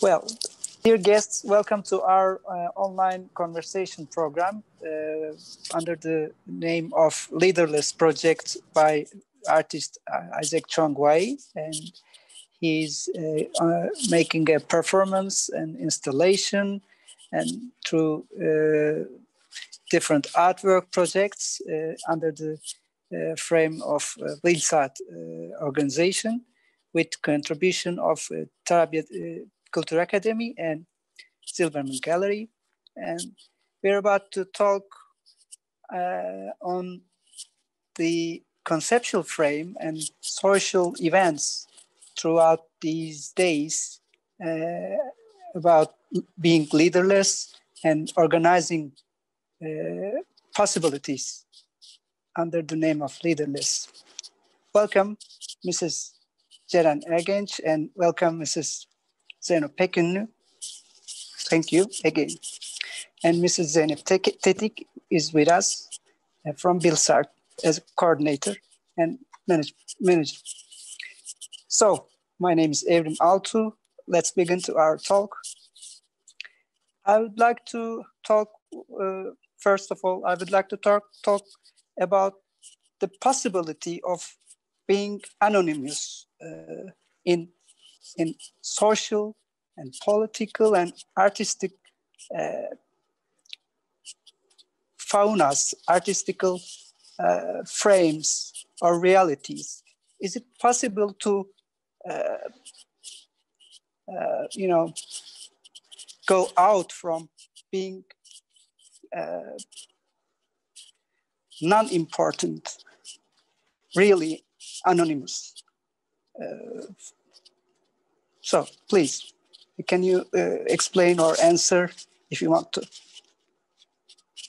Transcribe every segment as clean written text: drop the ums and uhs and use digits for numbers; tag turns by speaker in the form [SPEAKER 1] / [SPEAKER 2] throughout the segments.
[SPEAKER 1] Well, dear guests, welcome to our online conversation program under the name of Leaderless project by artist Isaac Chong Wai, and he's making a performance and installation and through different artwork projects under the frame of Bilsart organization with contribution of Tarabya Kültür Akademisi and Zilberman'ın Gallery. And we're about to talk on the conceptual frame and social events throughout these days about being leaderless and organizing possibilities under the name of Leaderless. Welcome, Mrs. Ceren Ergenç, and welcome, Mrs. Zeyno Pekünlü. Thank you again. And Mrs. Zeyno Pekünlü is with us from Bilsart as a coordinator and manager. So, my name is Evrim Altuğ. Let's begin to our talk. I would like to talk, first of all, I would like to talk about the possibility of being anonymous in social and political and artistic faunas, artistical frames or realities. Is it possible to, go out from being non-important, really anonymous? So please, can you explain or answer if you want to?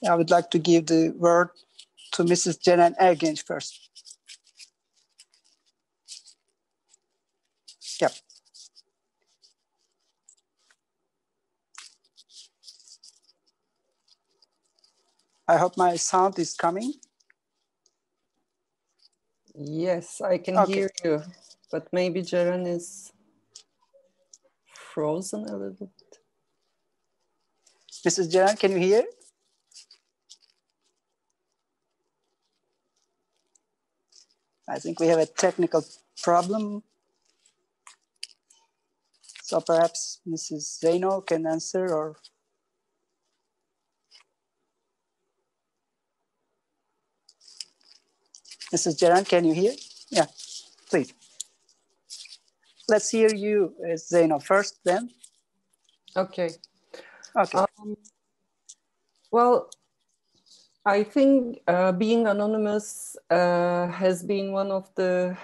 [SPEAKER 1] I would like to give the word to Mrs. Ceren Ergenç first. Yeah. I hope my sound is coming.
[SPEAKER 2] Yes, I can hear you, but maybe Ceren is frozen a little bit.
[SPEAKER 1] Mrs. Ceren, can you hear? I think we have a technical problem. So perhaps Mrs. Zeyno can answer, or Mrs. Ceren, can you hear? Yeah, please. Let's hear you, Zeyno, first, then.
[SPEAKER 2] Okay.
[SPEAKER 1] Okay.
[SPEAKER 2] Well, I think being anonymous has been one of the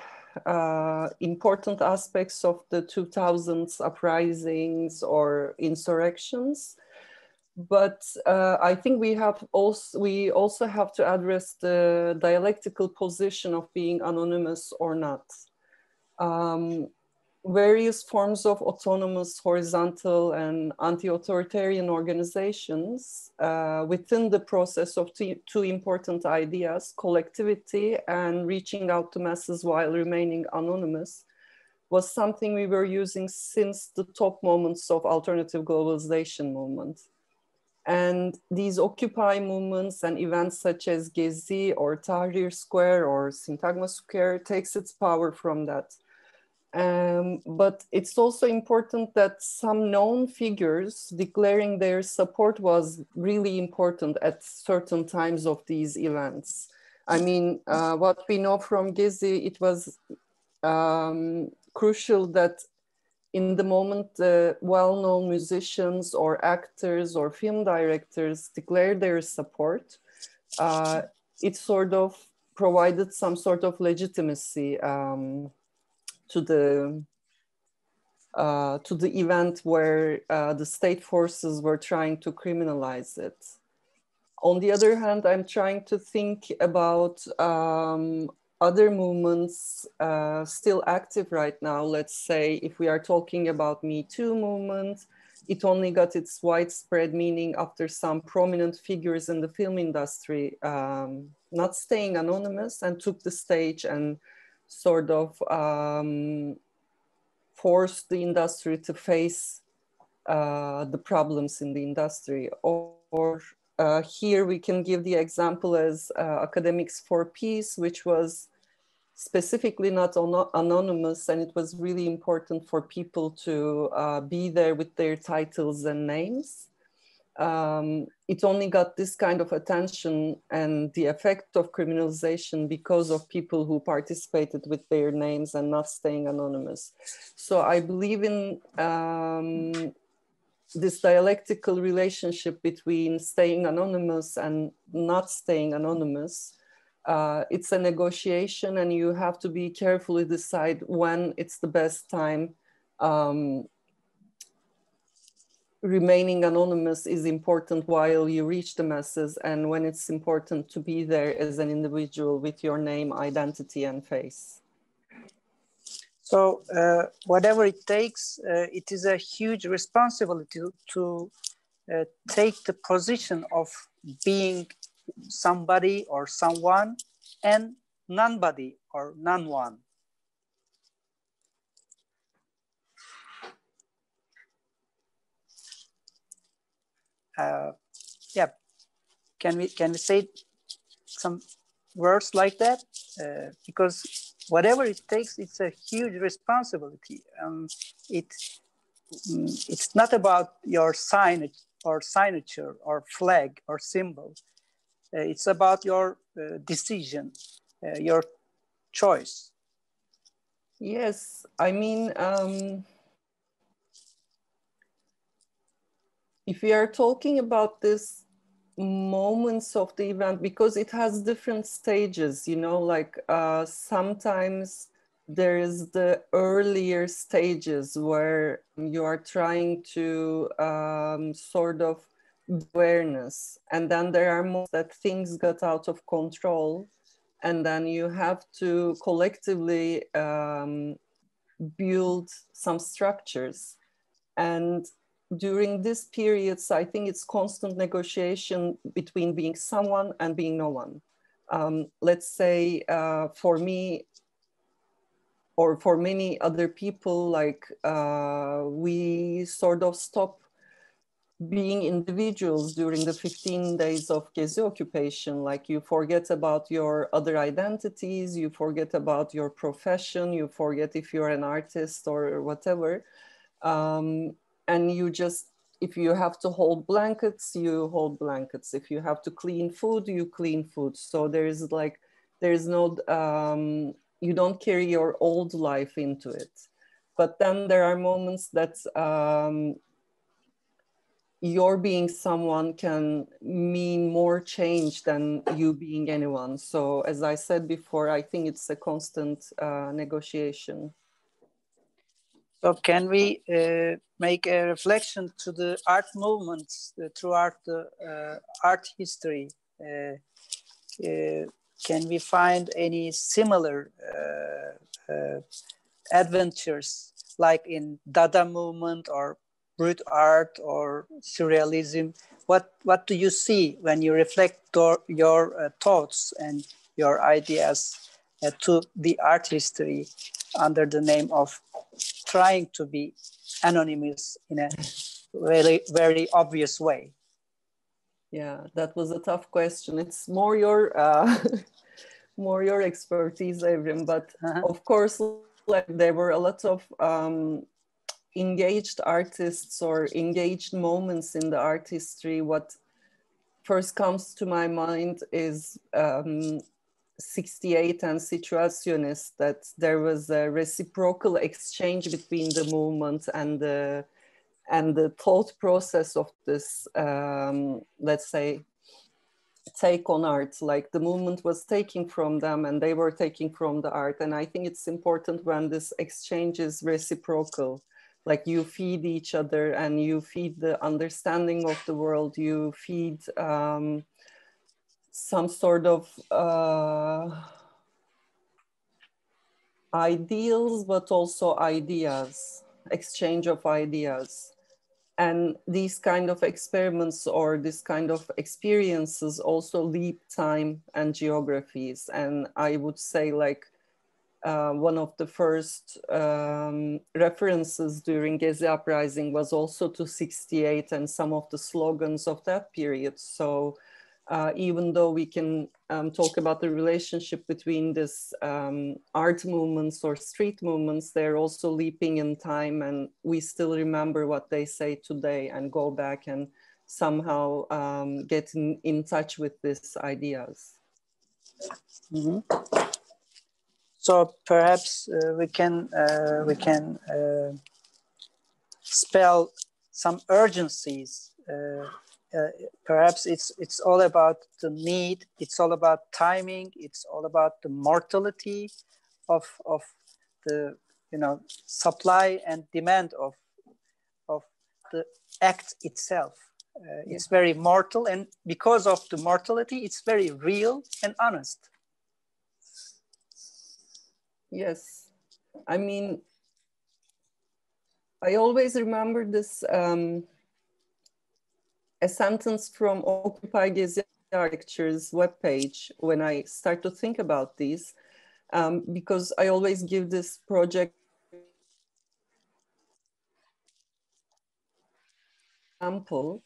[SPEAKER 2] important aspects of the 2000s uprisings or insurrections. But I think we also have to address the dialectical position of being anonymous or not. Various forms of autonomous, horizontal, and anti-authoritarian organizations within the process of two important ideas, collectivity and reaching out to masses while remaining anonymous, was something we were using since the top moments of alternative globalization movement. And these Occupy movements and events such as Gezi or Tahrir Square or Sintagma Square takes its power from that. But it's also important that some known figures declaring their support was really important at certain times of these events. I mean, what we know from Gezi, it was crucial that in the moment the well-known musicians or actors or film directors declared their support, it sort of provided some sort of legitimacy to the event where the state forces were trying to criminalize it. On the other hand, I'm trying to think about other movements still active right now. Let's say if we are talking about Me Too movement, it only got its widespread meaning after some prominent figures in the film industry not staying anonymous and took the stage and sort of forced the industry to face the problems in the industry. Or here we can give the example as Academics for Peace, which was specifically not anonymous, and it was really important for people to be there with their titles and names. It only got this kind of attention and the effect of criminalization because of people who participated with their names and not staying anonymous. So I believe in this dialectical relationship between staying anonymous and not staying anonymous. It's a negotiation, and you have to be carefully decide when it's the best time. Remaining anonymous is important while you reach the masses, and when it's important to be there as an individual with your name, identity, and face.
[SPEAKER 1] So whatever it takes, it is a huge responsibility to take the position of being somebody or someone and nobody or none-one. Yeah, can we say some words like that? Because whatever it takes, it's a huge responsibility. It's not about your signature or flag or symbol. It's about your decision, your choice.
[SPEAKER 2] Yes, I mean, if we are talking about this moments of the event, because it has different stages, you know, like sometimes there is the earlier stages where you are trying to sort of awareness, and then there are moments that things got out of control, and then you have to collectively build some structures. And during these periods, I think it's constant negotiation between being someone and being no one. Let's say for me, or for many other people, like we sort of stop being individuals during the 15 days of Gezi occupation. Like you forget about your other identities, you forget about your profession, you forget if you're an artist or whatever. And you just, if you have to hold blankets, you hold blankets. If you have to clean food, you clean food. So there's no, you don't carry your old life into it. But then there are moments that your being someone can mean more change than you being anyone. So as I said before, I think it's a constant negotiation.
[SPEAKER 1] So can we make a reflection to the art movements throughout the art history? Can we find any similar adventures like in Dada movement or brute art or surrealism? What do you see when you reflect your thoughts and your ideas to the art history under the name of trying to be anonymous in a very, very obvious way?
[SPEAKER 2] Yeah, that was a tough question. It's more your more your expertise, Evrim. But of course, like there were a lot of engaged artists or engaged moments in the art history. What first comes to my mind is 68 and Situationist, that there was a reciprocal exchange between the movement and the thought process of this, let's say, take on art. Like the movement was taking from them and they were taking from the art. And I think it's important when this exchange is reciprocal. Like you feed each other and you feed the understanding of the world, you feed some sort of ideals, but also ideas, exchange of ideas. And these kind of experiments or this kind of experiences also leap time and geographies. And I would say, like, one of the first references during Gezi uprising was also to 68 and some of the slogans of that period. So even though we can talk about the relationship between this art movements or street movements, they're also leaping in time, and we still remember what they say today and go back and somehow get in touch with these ideas.
[SPEAKER 1] Mm-hmm. So perhaps we can spell some urgencies. Perhaps it's all about the need. It's all about timing. It's all about the mortality of the supply and demand of the act itself. It's very mortal, and because of the mortality, it's very real and honest.
[SPEAKER 2] Yes, I mean, I always remember this, a sentence from Occupy Gezi Architecture's webpage when I start to think about these, because I always give this project example.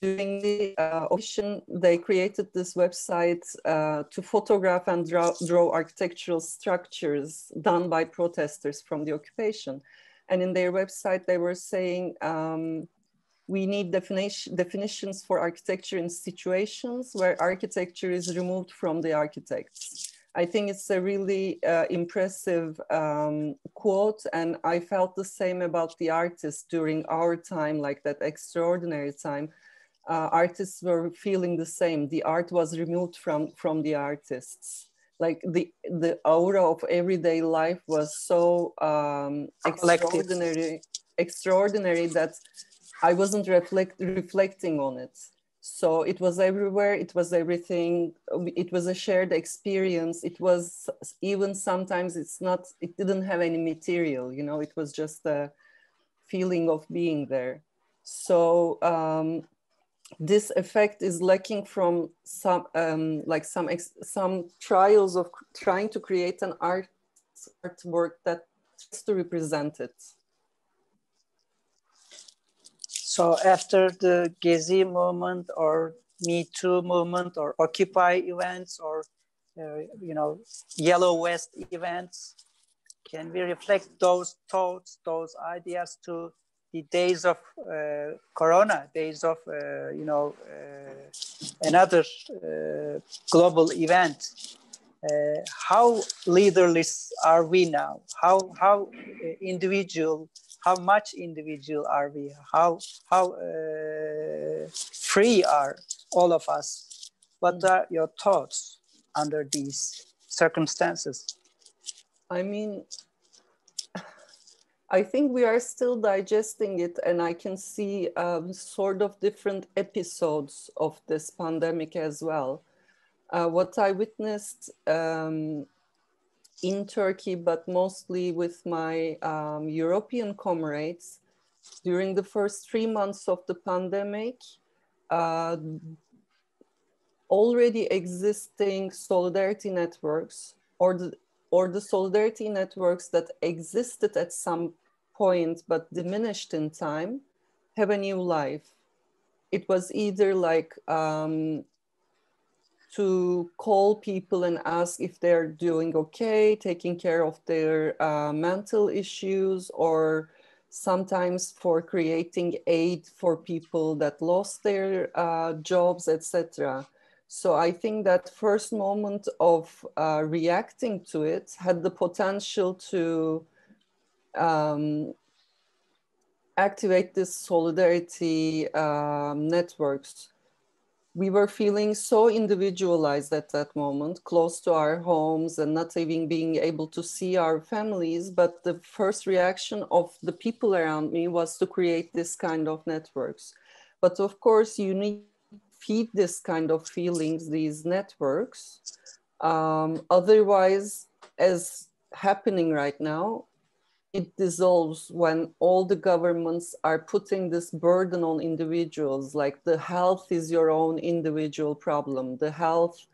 [SPEAKER 2] During the occupation, they created this website to photograph and draw architectural structures done by protesters from the occupation. And in their website, they were saying, we need definitions for architecture in situations where architecture is removed from the architects. I think it's a really impressive quote, and I felt the same about the artists during our time, like that extraordinary time. Artists were feeling the same. The art was removed from the extraordinary. Like the aura of everyday life was so extraordinary that I wasn't reflecting on it. So it was everywhere, it was everything, it was a shared experience. It was even sometimes it didn't have any material, it was just a feeling of being there. So this effect is lacking from some trials of trying to create an artwork that tries to represent it.
[SPEAKER 1] So after the Gezi movement or Me Too movement or Occupy events or Yellow Vest events, can we reflect those thoughts, those ideas to the days of Corona, days of another global event? How leaderless are we now? How individual? How much individual are we? How free are all of us? What are your thoughts under these circumstances?
[SPEAKER 2] I mean, I think we are still digesting it, and I can see sort of different episodes of this pandemic as well. What I witnessed in Turkey, but mostly with my European comrades, during the first 3 months of the pandemic, already existing solidarity networks or the solidarity networks that existed at some point but diminished in time have a new life. It was either like to call people and ask if they're doing okay, taking care of their mental issues, or sometimes for creating aid for people that lost their jobs, etc. So I think that first moment of reacting to it had the potential to activate this solidarity networks. We were feeling so individualized at that moment, close to our homes and not even being able to see our families. But the first reaction of the people around me was to create this kind of networks. But of course, you need to feed this kind of feelings, these networks. Otherwise, as happening right now, it dissolves when all the governments are putting this burden on individuals, like the health is your own individual problem. The health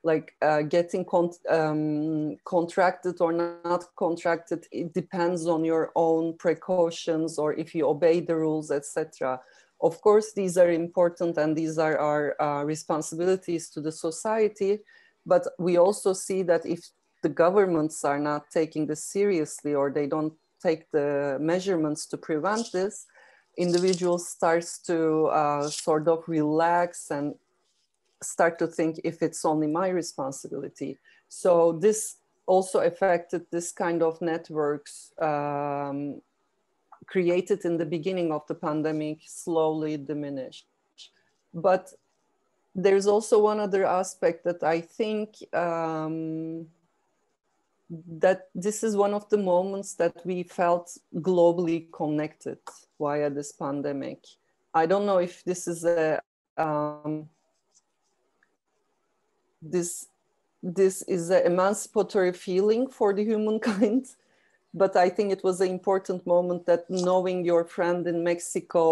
[SPEAKER 2] like getting contracted or not contracted, it depends on your own precautions or if you obey the rules, etc. Of course, these are important and these are our responsibilities to the society, but we also see that if the governments are not taking this seriously or they don't take the measurements to prevent this, individuals starts to sort of relax and start to think if it's only my responsibility. So this also affected this kind of networks created in the beginning of the pandemic, slowly diminished. But there's also one other aspect that I think that this is one of the moments that we felt globally connected via this pandemic. I don't know if this is a this is an emancipatory feeling for the humankind, but I think it was an important moment that knowing your friend in Mexico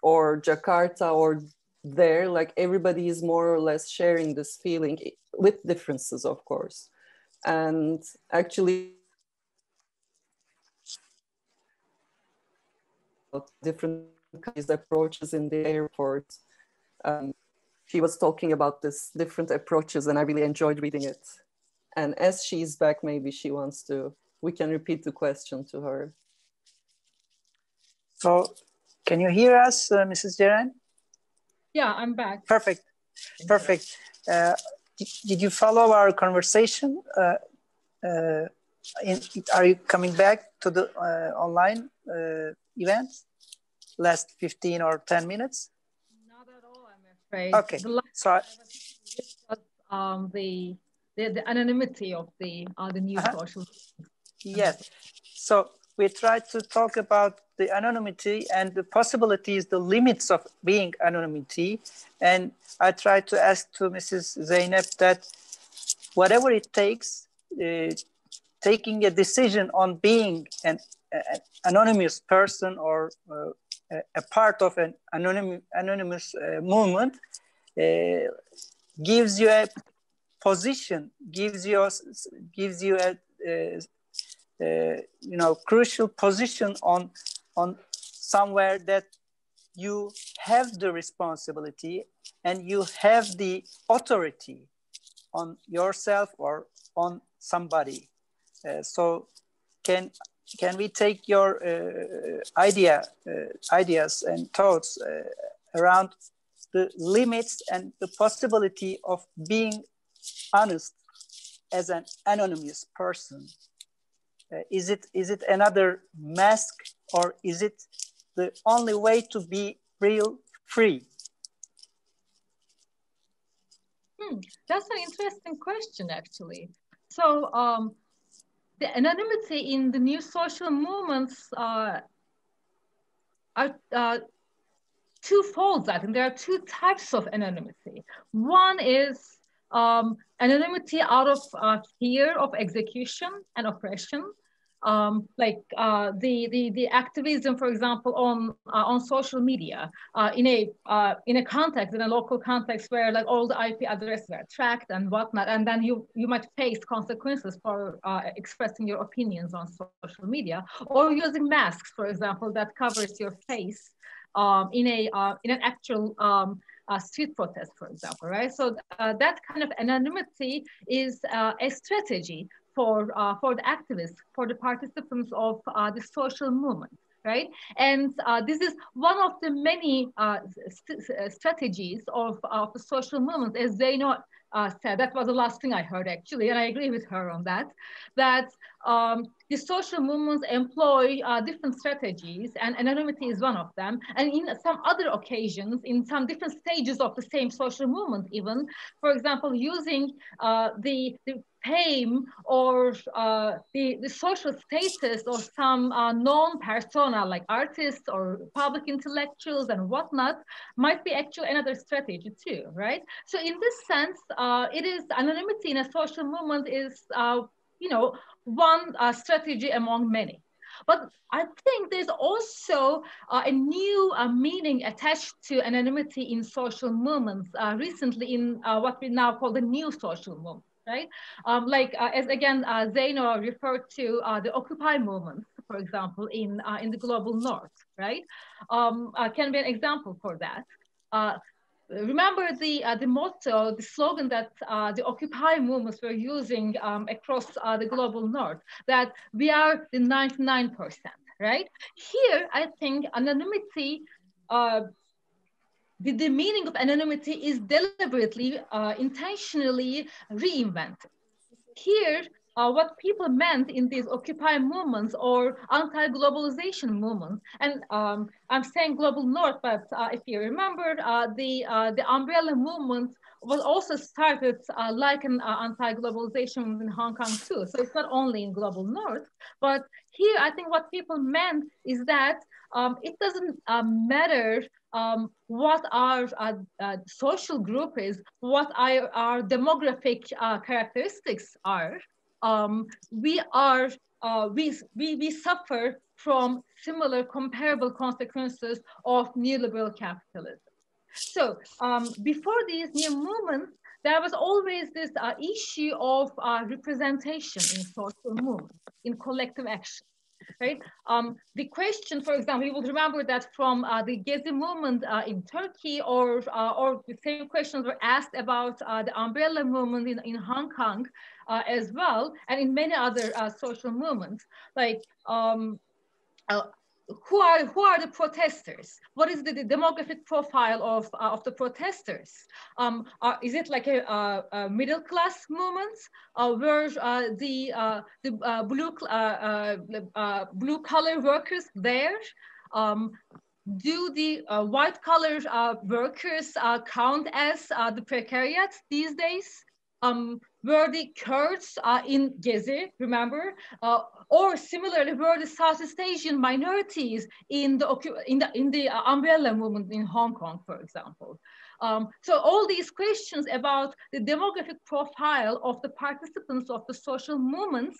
[SPEAKER 2] or Jakarta or there, like everybody is more or less sharing this feeling with differences, of course. And actually different kinds of approaches in the airport. She was talking about this different approaches and I really enjoyed reading it. And as she's back, maybe she wants to, we can repeat the question to her.
[SPEAKER 1] So can you hear us, Mrs. Ceren?
[SPEAKER 3] Yeah, I'm back.
[SPEAKER 1] Perfect, perfect. Did you follow our conversation? Are you coming back to the online event? Last 15 or 10 minutes?
[SPEAKER 3] Not at all, I'm afraid.
[SPEAKER 1] Okay.
[SPEAKER 3] The last
[SPEAKER 1] So
[SPEAKER 3] was the anonymity of the new social.
[SPEAKER 1] Yes. So we tried to talk about the anonymity and the possibilities, the limits of being anonymity. And I tried to ask to Mrs. Zeynep that whatever it takes, taking a decision on being an anonymous person or a part of an anonymous movement gives you a position, gives you a crucial position on somewhere that you have the responsibility and you have the authority on yourself or on somebody. So can we take your ideas and thoughts around the limits and the possibility of being honest as an anonymous person? Is it another mask, or is it the only way to be real free?
[SPEAKER 3] That's an interesting question, actually. So the anonymity in the new social movements are twofold. I think there are two types of anonymity. One is anonymity out of fear of execution and oppression. Like the activism, for example, on social media, in a context, in a local context where like all the IP addresses are tracked and whatnot, and then you might face consequences for expressing your opinions on social media, or using masks, for example, that covers your face in an actual street protest, for example, right? So that kind of anonymity is a strategy for the activists, for the participants of the social movement, right? And this is one of the many strategies of the social movement, as Zeyno said. That was the last thing I heard, actually, and I agree with her on that, that the social movements employ different strategies, and anonymity is one of them. And in some other occasions, in some different stages of the same social movement even, for example, using the fame or the social status of some known persona like artists or public intellectuals and whatnot might be actually another strategy too, right? So in this sense, it is anonymity in a social movement is, one strategy among many. But I think there's also a new meaning attached to anonymity in social movements recently in what we now call the new social movement, right? As again, Zeyno referred to the Occupy movement, for example, in the global north, right? Can be an example for that. Remember the motto, the slogan that the Occupy movements were using across the global north, that we are the 99%, right? Here, I think anonymity, the meaning of anonymity is deliberately, intentionally reinvented. Here, what people meant in these Occupy movements or anti-globalization movements, and I'm saying global north, but if you remember, the umbrella movement was also started like an anti-globalization movement in Hong Kong too. So it's not only in global north, but here I think what people meant is that it doesn't matter what our social group is, what our demographic characteristics are. We suffer from similar comparable consequences of neoliberal capitalism. So before these new movements, there was always this issue of representation in social movements, in collective action. Right? The question, for example, you will remember that from the Gezi movement in Turkey, or the same questions were asked about the umbrella movement in Hong Kong as well, and in many other social movements, like who are the protesters? What is the demographic profile of the protesters? Is it like a middle class movement where the blue collar workers there? Do the white collar workers count as the precariat these days? Were the Kurds in Gezi, remember? Or similarly, were the Southeast Asian minorities in the umbrella movement in Hong Kong, for example? So all these questions about the demographic profile of the participants of the social movements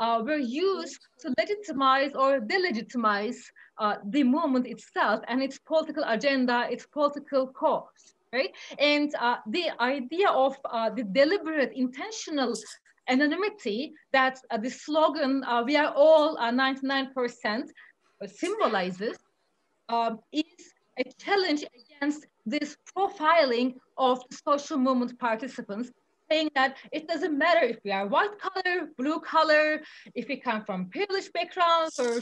[SPEAKER 3] were used to legitimize or delegitimize the movement itself and its political agenda, its political cause. Right? And the idea of the deliberate, intentional anonymity that the slogan, we are all 99% symbolizes, is a challenge against this profiling of the social movement participants, saying that it doesn't matter if we are white color, blue color, if we come from privileged backgrounds or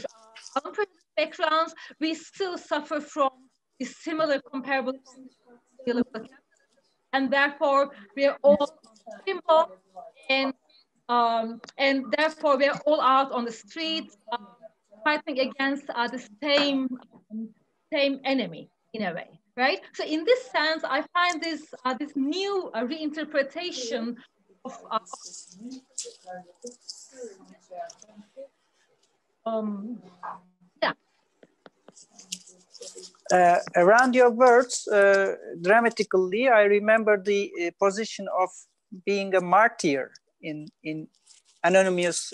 [SPEAKER 3] unprivileged backgrounds, we still suffer from the similar comparable, and therefore we are all symbol, and therefore we are all out on the streets fighting against the same enemy in a way, right? So in this sense, I find this this new reinterpretation of
[SPEAKER 1] around your words, dramatically, I remember the position of being a martyr in anonymous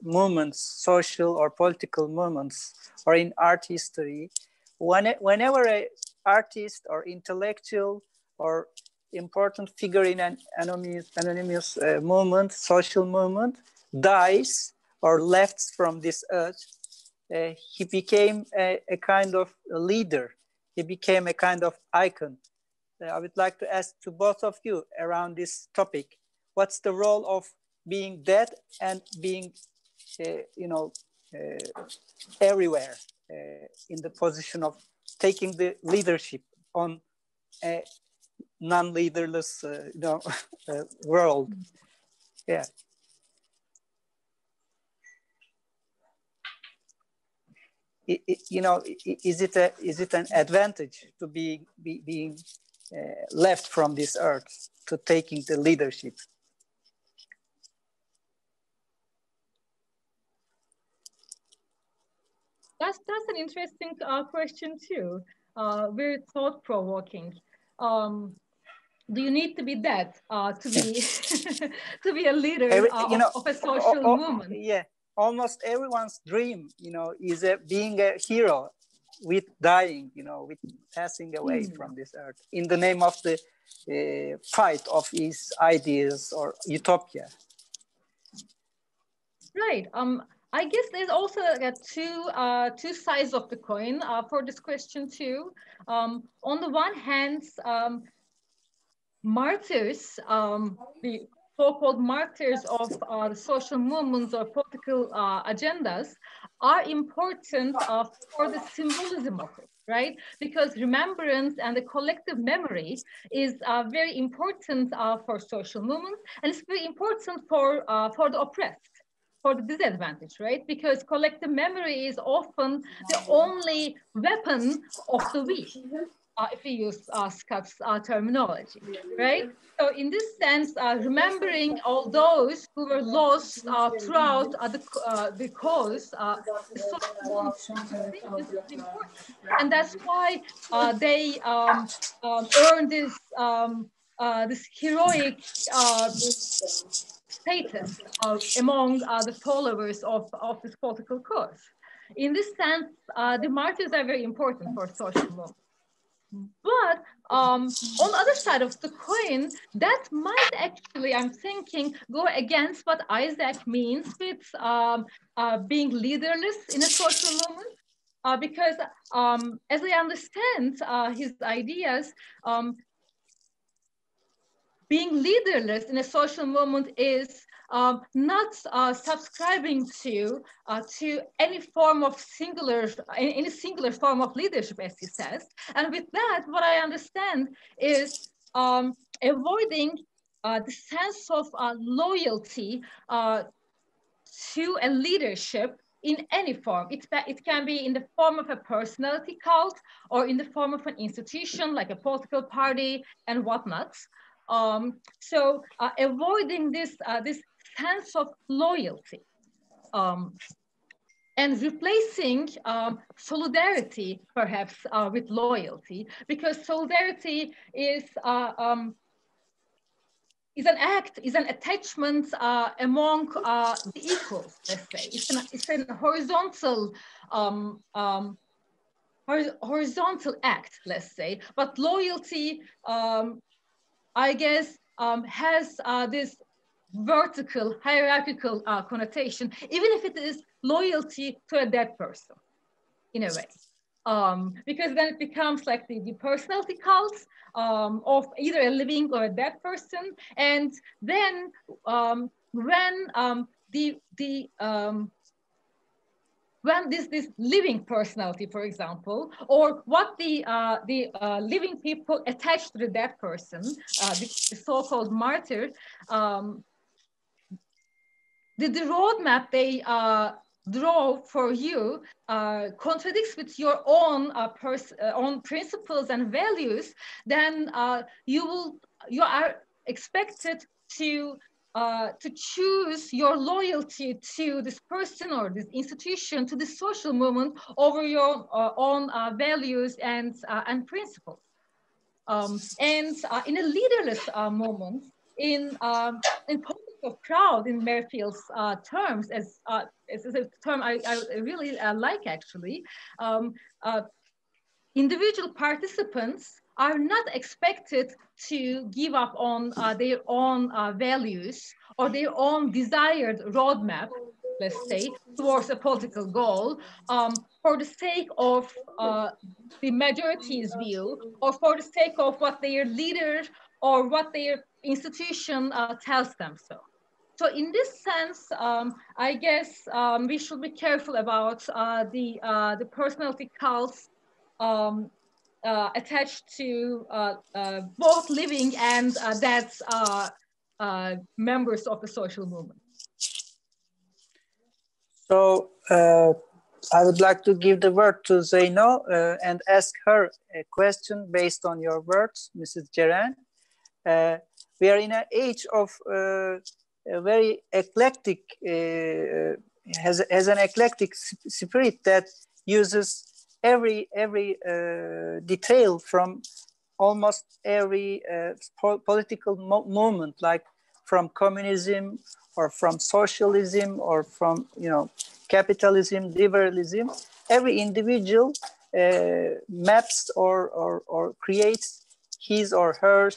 [SPEAKER 1] movements, social or political movements, or in art history. Whenever an artist or intellectual or important figure in an anonymous movement, social movement, dies or left from this earth, he became a kind of a leader. He became a kind of icon. I would like to ask to both of you around this topic, what's the role of being dead and being, everywhere in the position of taking the leadership on a non-leaderless world? Yeah. Is it an advantage to being left from this earth, to taking the leadership?
[SPEAKER 3] That's an interesting question too. Very thought-provoking. Do you need to be dead to be to be a leader of a social movement?
[SPEAKER 1] Yeah. almost everyone's dream, you know, is being a hero with dying, you know, with passing away from this earth in the name of the fight of his ideas or utopia.
[SPEAKER 3] Right. I guess there's also two sides of the coin for this question too. On the one hand, martyrs, the so-called martyrs of the social movements or political agendas are important for the symbolism of it, right? Because remembrance and the collective memory is very important for social movements, and it's very important for the oppressed, for the disadvantaged, right? Because collective memory is often the only weapon of the weak. If we use Scott's terminology, right? So in this sense, remembering all those who were lost throughout the cause, the social is important. And that's why they earned this heroic status among the followers of this political cause. In this sense, the martyrs are very important for social movement. But on the other side of the coin, that might actually, I'm thinking, go against what Isaac means with being leaderless in a social movement. Because as I understand his ideas, being leaderless in a social movement is not subscribing to any form of any singular form of leadership, as he says. And with that, what I understand is avoiding the sense of loyalty to a leadership in any form. It can be in the form of a personality cult or in the form of an institution like a political party and whatnot. So avoiding this sense of loyalty and replacing solidarity perhaps with loyalty, because solidarity is an attachment among the equals, let's say. It's an horizontal horizontal act, let's say. But loyalty, I guess, has this vertical, hierarchical connotation, even if it is loyalty to a dead person, in a way. Because then it becomes like the personality cult of either a living or a dead person. And then when this living personality, for example, or what the living people attached to the dead person, the so-called martyr, the roadmap they draw for you contradicts with your own own principles and values, then you are expected to choose your loyalty to this person or this institution, to this social movement, over your own values and principles. And in a leaderless moment, in politics of crowd, in Merfield's terms, as a term I really like, actually, individual participants are not expected to give up on their own values or their own desired roadmap, let's say, towards a political goal, for the sake of the majority's view, or for the sake of what their leader or what their institution tells them so. So in this sense, I guess we should be careful about the personality cults attached to both living and dead members of the social movement.
[SPEAKER 1] So I would like to give the word to Zeyno and ask her a question based on your words, Mrs. Ceren. We are in an age of a very eclectic, has an eclectic spirit that uses every detail from almost every political movement. Like, from communism or from socialism or from, you know, capitalism, liberalism. Every individual maps or creates his or her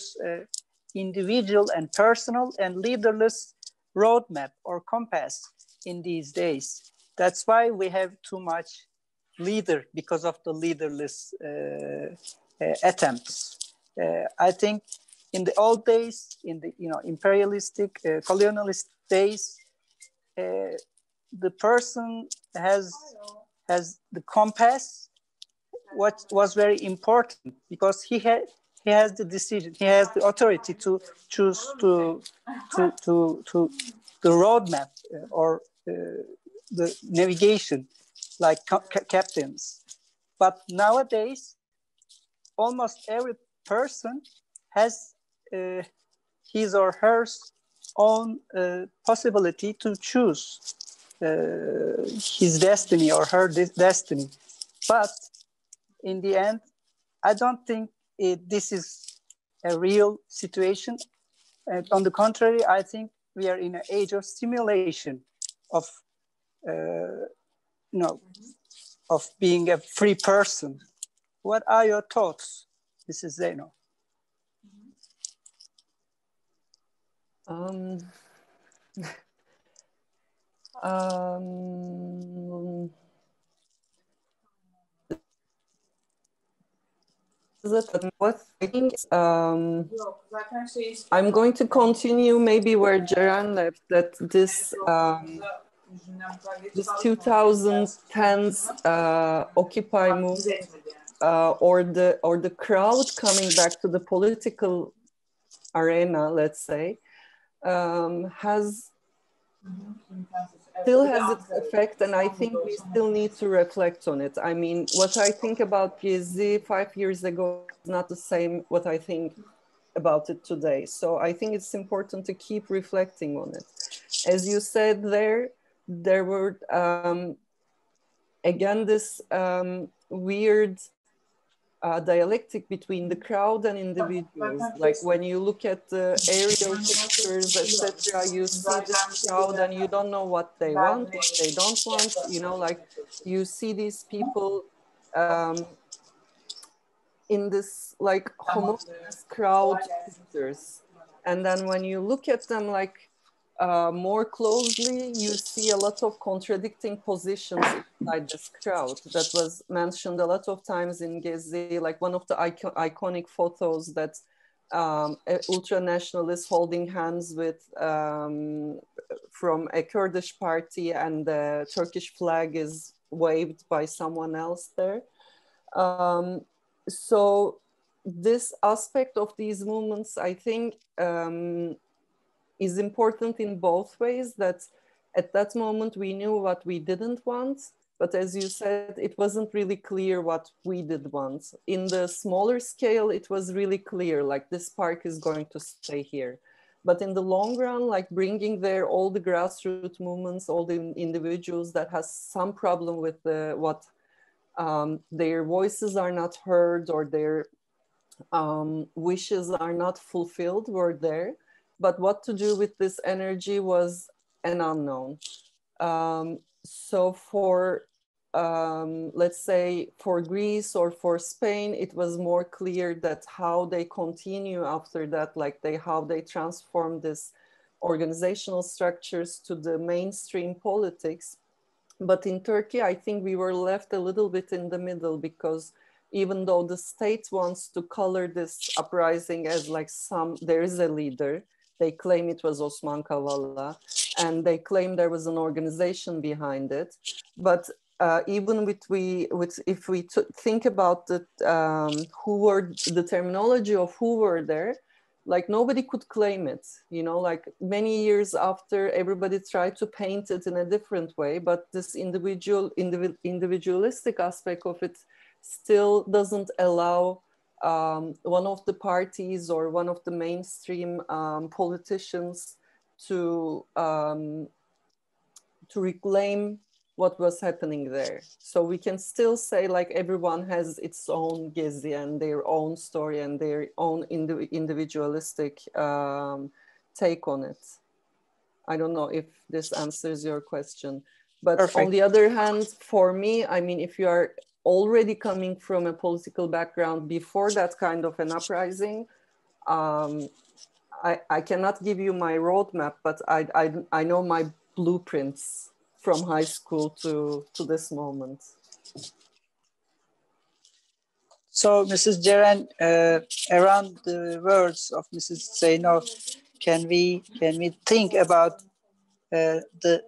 [SPEAKER 1] individual and personal and leaderless roadmap or compass in these days. That's why we have too much leader, because of the leaderless attempts. I think in the old days, in the, you know, imperialistic, colonialist days, the person has the compass, what was very important, because he has the decision, he has the authority to choose to the roadmap or the navigation, like captains. But nowadays, almost every person has his or her own possibility to choose his destiny or her destiny. But in the end, I don't think this is a real situation. And on the contrary, I think we are in an age of simulation, of you know, of being a free person. What are your thoughts, Mrs. Zeyno?
[SPEAKER 2] What I think I'm going to continue maybe where Ceren left, that this 2010s Occupy movement or the crowd coming back to the political arena, let's say, still has its effect, and I think we still need to reflect on it. I mean, what I think about Gezi 5 years ago is not the same what I think about it today. So I think it's important to keep reflecting on it. As you said, there were again this weird dialectic between the crowd and individuals. Like when you look at the aerial pictures, etc., you see this crowd and you don't know what they want, what they don't want. You know, like you see these people in this like homogeneous crowd pictures, and then when you look at them like more closely, you see a lot of contradicting positions inside this crowd that was mentioned a lot of times in Gezi. Like one of the iconic photos that ultra-nationalists holding hands with from a Kurdish party, and the Turkish flag is waved by someone else there. So this aspect of these movements, I think, is important in both ways. That at that moment we knew what we didn't want, but as you said, it wasn't really clear what we did want. In the smaller scale, it was really clear, like this park is going to stay here. But in the long run, like bringing there all the grassroots movements, all the individuals that has some problem with what their voices are not heard or their wishes are not fulfilled were there. But what to do with this energy was an unknown. So for, let's say, for Greece or for Spain, it was more clear that how they continue after that, like how they transform this organizational structures to the mainstream politics. But in Turkey, I think we were left a little bit in the middle, because even though the state wants to color this uprising as like there is a leader, they claim it was Osman Kavala, and they claim there was an organization behind it. But even if we think about who were the terminology of who were there, like nobody could claim it, you know, like many years after, everybody tried to paint it in a different way, but this individualistic aspect of it still doesn't allow one of the parties or one of the mainstream politicians to reclaim what was happening there. So we can still say like everyone has its own Gezi and their own story and their own individualistic take on it. I don't know if this answers your question, but
[SPEAKER 1] Perfect.
[SPEAKER 2] On the other hand, for me, I mean, if you are already coming from a political background before that kind of an uprising, I cannot give you my roadmap, but I know my blueprints from high school to this moment.
[SPEAKER 1] So, Mrs. Ceren, around the words of Mrs. Zeyno, can we think about the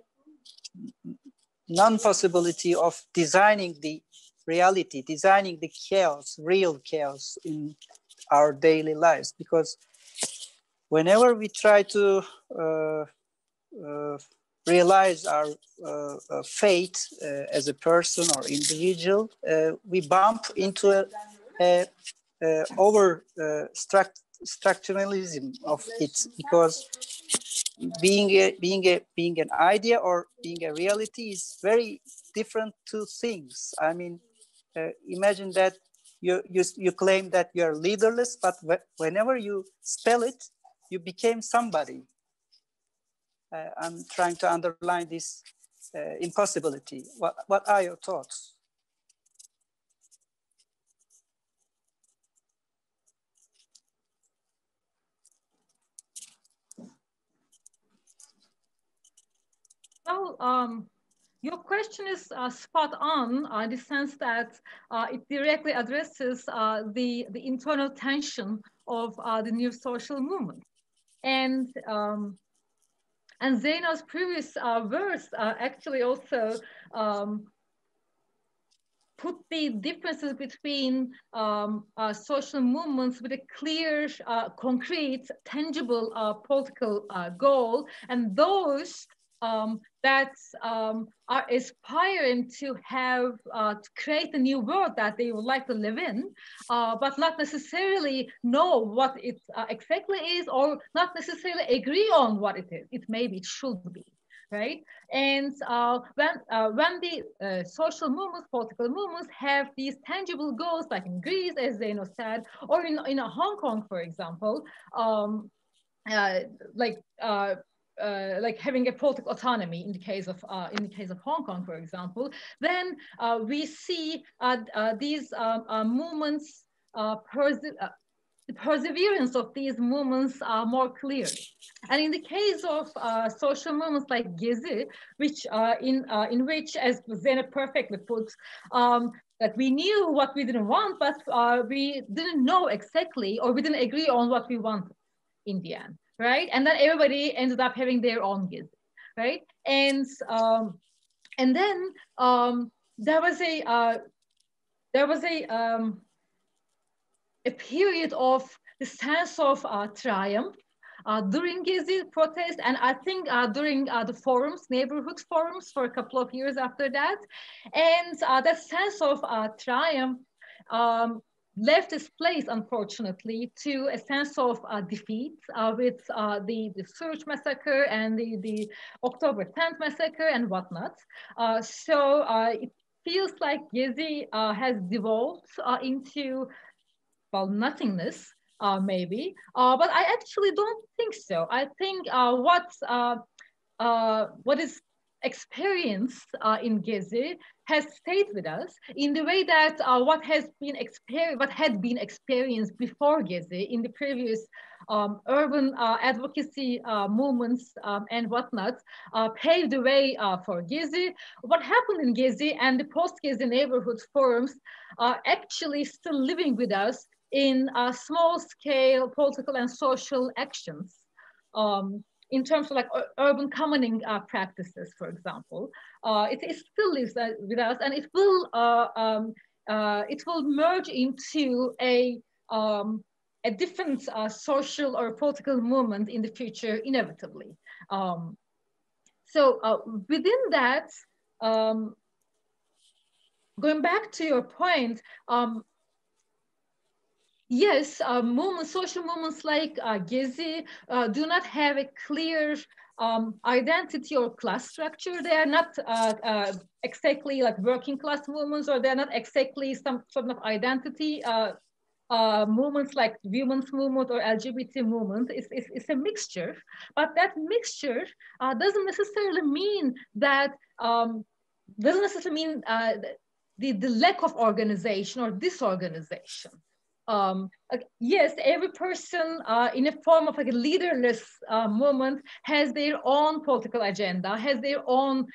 [SPEAKER 1] non-possibility of designing the reality, designing the chaos, real chaos in our daily lives? Because whenever we try to realize our fate as a person or individual, we bump into a over structuralism of it, because being an idea or being a reality is very different two things. I mean, imagine that you claim that you are leaderless, but whenever you spell it, you became somebody. I'm trying to underline this impossibility. What are your thoughts?
[SPEAKER 3] Well, your question is spot on in the sense that it directly addresses the internal tension of the new social movement. And Zeyno's previous verse actually also put the differences between social movements with a clear, concrete, tangible political goal, and those that are aspiring to have, to create a new world that they would like to live in, but not necessarily know what it exactly is, or not necessarily agree on what it is. It maybe, it should be. Right? And when the social movements, political movements have these tangible goals, like in Greece, as Zeyno said, or in Hong Kong, for example, like having a political autonomy in the case of Hong Kong, for example, then we see these movements, the perseverance of these movements more clearly. And in the case of social movements like Gezi, which in which, as Zeyno perfectly put, that we knew what we didn't want, but we didn't know exactly, or we didn't agree on what we wanted in the end, right? And then everybody ended up having their own Gezi, right? And then there was a period of the sense of triumph during Gezi protest, and I think during the forums, neighborhood forums, for a couple of years after that. And that sense of triumph left its place, unfortunately, to a sense of defeat with the Suruç massacre and the October 10th massacre and whatnot. So it feels like Gezi has devolved into, well, nothingness, maybe, but I actually don't think so. I think what is experienced in Gezi has stayed with us in the way that what had been experienced before Gezi in the previous urban advocacy movements and whatnot paved the way for Gezi. What happened in Gezi and the post-Gezi neighborhood forums are actually still living with us in small-scale political and social actions. In terms of like urban commoning practices, for example, it still lives with us, and it will merge into a different social or political movement in the future, inevitably. So within that, going back to your point, yes, social movements like Gezi do not have a clear identity or class structure. They are not exactly like working class movements, or they're not exactly some sort of identity movements like women's movement or LGBT movement. It's a mixture, but that mixture doesn't necessarily mean that the lack of organization or disorganization. Yes, every person in a form of like a leaderless movement has their own political agenda, has their own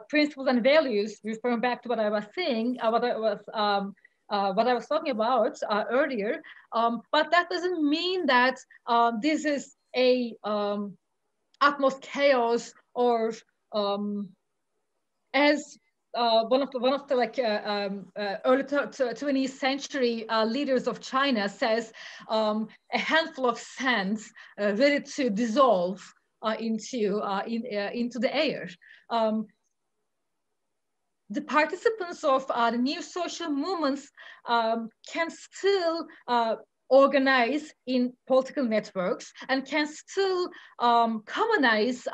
[SPEAKER 3] principles and values, referring back to what I was saying, what I was talking about earlier. But that doesn't mean that this is a utmost chaos, or as one of the like early 20th century leaders of China says, a handful of sands ready to dissolve into the air. The participants of the new social movements can still organize in political networks and can still commonize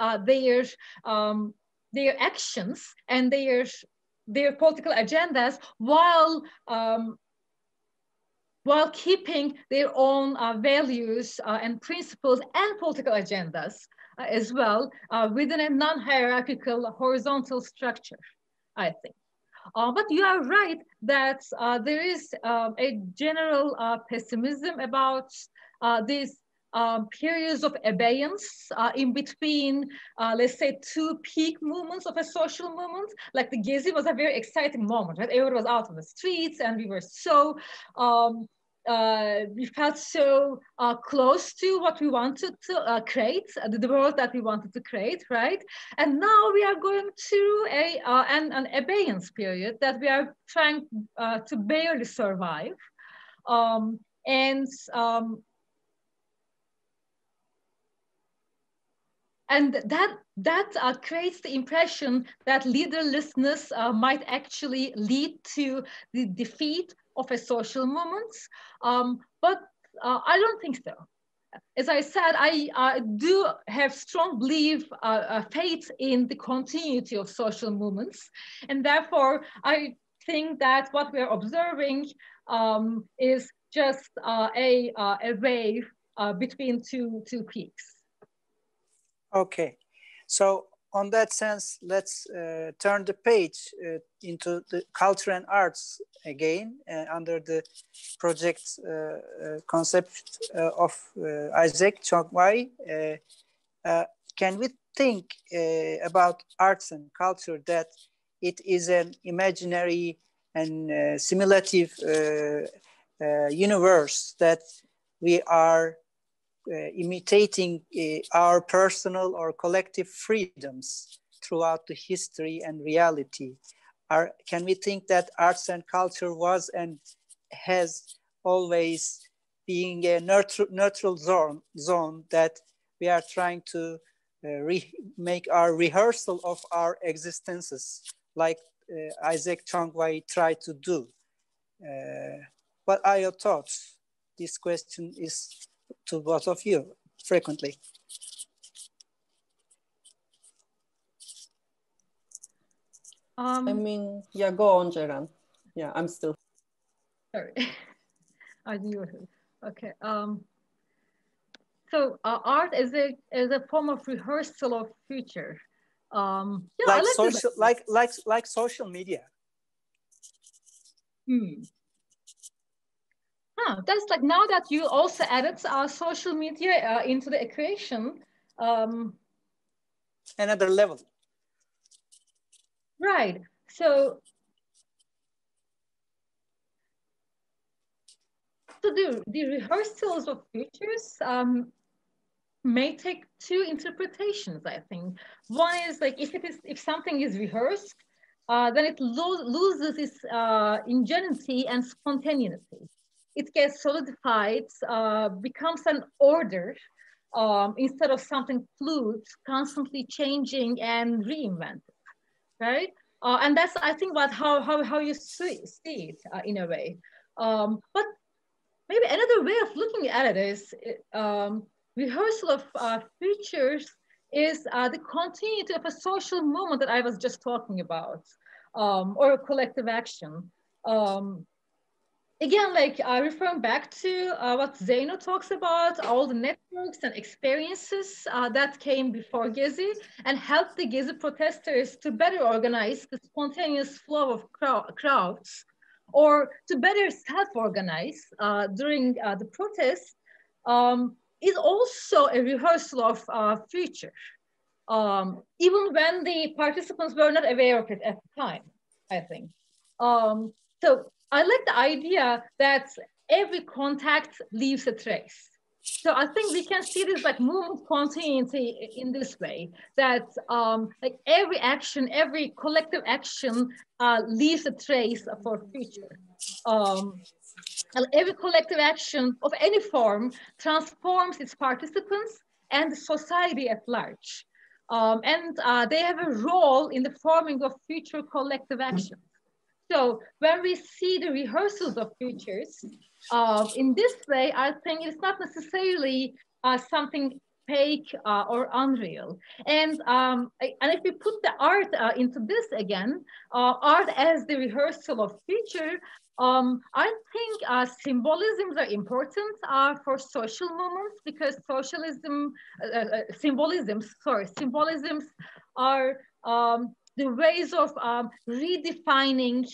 [SPEAKER 3] their actions and their political agendas while keeping their own values and principles and political agendas as well within a non-hierarchical horizontal structure, I think. But you are right that there is a general pessimism about these periods of abeyance in between, let's say, two peak movements of a social movement. Like the Gezi was a very exciting moment, right? Everyone was out on the streets and we were so, we felt so close to what we wanted to create, the world that we wanted to create, right? And now we are going through an abeyance period that we are trying to barely survive. And that creates the impression that leaderlessness might actually lead to the defeat of a social movement. But I don't think so. As I said, I do have strong faith in the continuity of social movements. And therefore, I think that what we're observing is just a wave between two peaks.
[SPEAKER 1] Okay, so on that sense, let's turn the page into the culture and arts again under the project concept of Isaac Chong Wai. Can we think about arts and culture that it is an imaginary and simulative universe that we are imitating our personal or collective freedoms throughout the history and reality? Can we think that arts and culture was and has always been a neutral zone that we are trying to make our rehearsal of our existences, like Isaac Chong Wai tried to do? What are your thoughts? This question is to both of you frequently.
[SPEAKER 2] I mean, yeah, go on, Ceren. Yeah, I'm still.
[SPEAKER 3] Sorry, I knew it. Okay. So art is a form of rehearsal of future. Yeah,
[SPEAKER 1] like social media.
[SPEAKER 3] That's like, now that you also added social media into the equation.
[SPEAKER 1] Another level.
[SPEAKER 3] Right. So the rehearsals of futures may take two interpretations, I think. One is like, if something is rehearsed, then it loses its ingenuity and spontaneity. It gets solidified, becomes an order instead of something fluid, constantly changing and reinvented, right? And that's, I think, how you see it in a way. But maybe another way of looking at it is rehearsal of futures is the continuity of a social movement that I was just talking about, or a collective action. again, like referring back to what Zeyno talks about, all the networks and experiences that came before Gezi and helped the Gezi protesters to better organize the spontaneous flow of crowds, or to better self-organize during the protests, is also a rehearsal of future, even when the participants were not aware of it at the time, I think. So I like the idea that every contact leaves a trace. So I think we can see this like movement continuity in this way, that like every action, every collective action leaves a trace for future. Every collective action of any form transforms its participants and the society at large. And they have a role in the forming of future collective actions. So when we see the rehearsals of futures, in this way, I think it's not necessarily something fake or unreal. And if we put the art into this again, art as the rehearsal of future, I think symbolisms are important for social movements, because symbolisms are the ways of redefining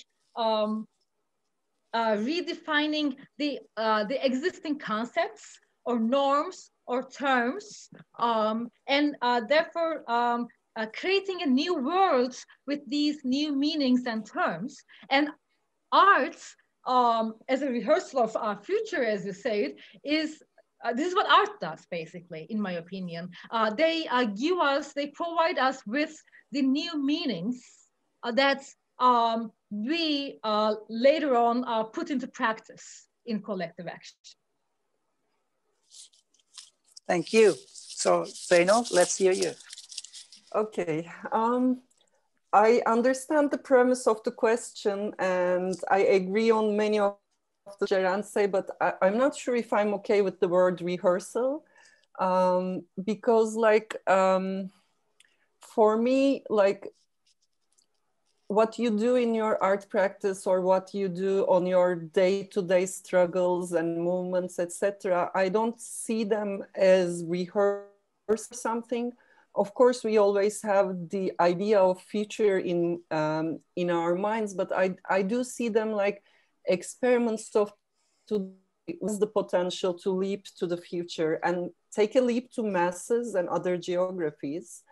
[SPEAKER 3] the existing concepts or norms or terms, and therefore creating a new world with these new meanings and terms. And arts, as a rehearsal of our future, as you said, is this is what art does, basically, in my opinion. They provide us with the new meanings that we later on put into practice in collective action.
[SPEAKER 1] Thank you. So, Zeyno, let's hear you.
[SPEAKER 2] Okay. I understand the premise of the question, and I agree on many of the Ceren say, but I'm not sure if I'm okay with the word rehearsal, because like, for me, like what you do in your art practice or what you do on your day-to-day struggles and movements, etc., I don't see them as rehearsal something. Of course, we always have the idea of future in our minds, but I do see them like experiments of with the potential to leap to the future and take a leap to masses and other geographies.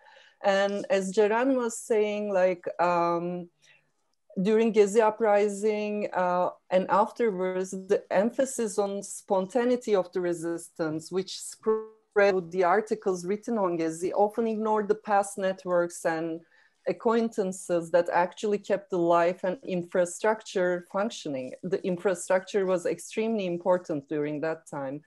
[SPEAKER 2] And as Ceren was saying, like during Gezi uprising and afterwards, the emphasis on spontaneity of the resistance, which spread the articles written on Gezi, often ignored the past networks and acquaintances that actually kept the life and infrastructure functioning. The infrastructure was extremely important during that time.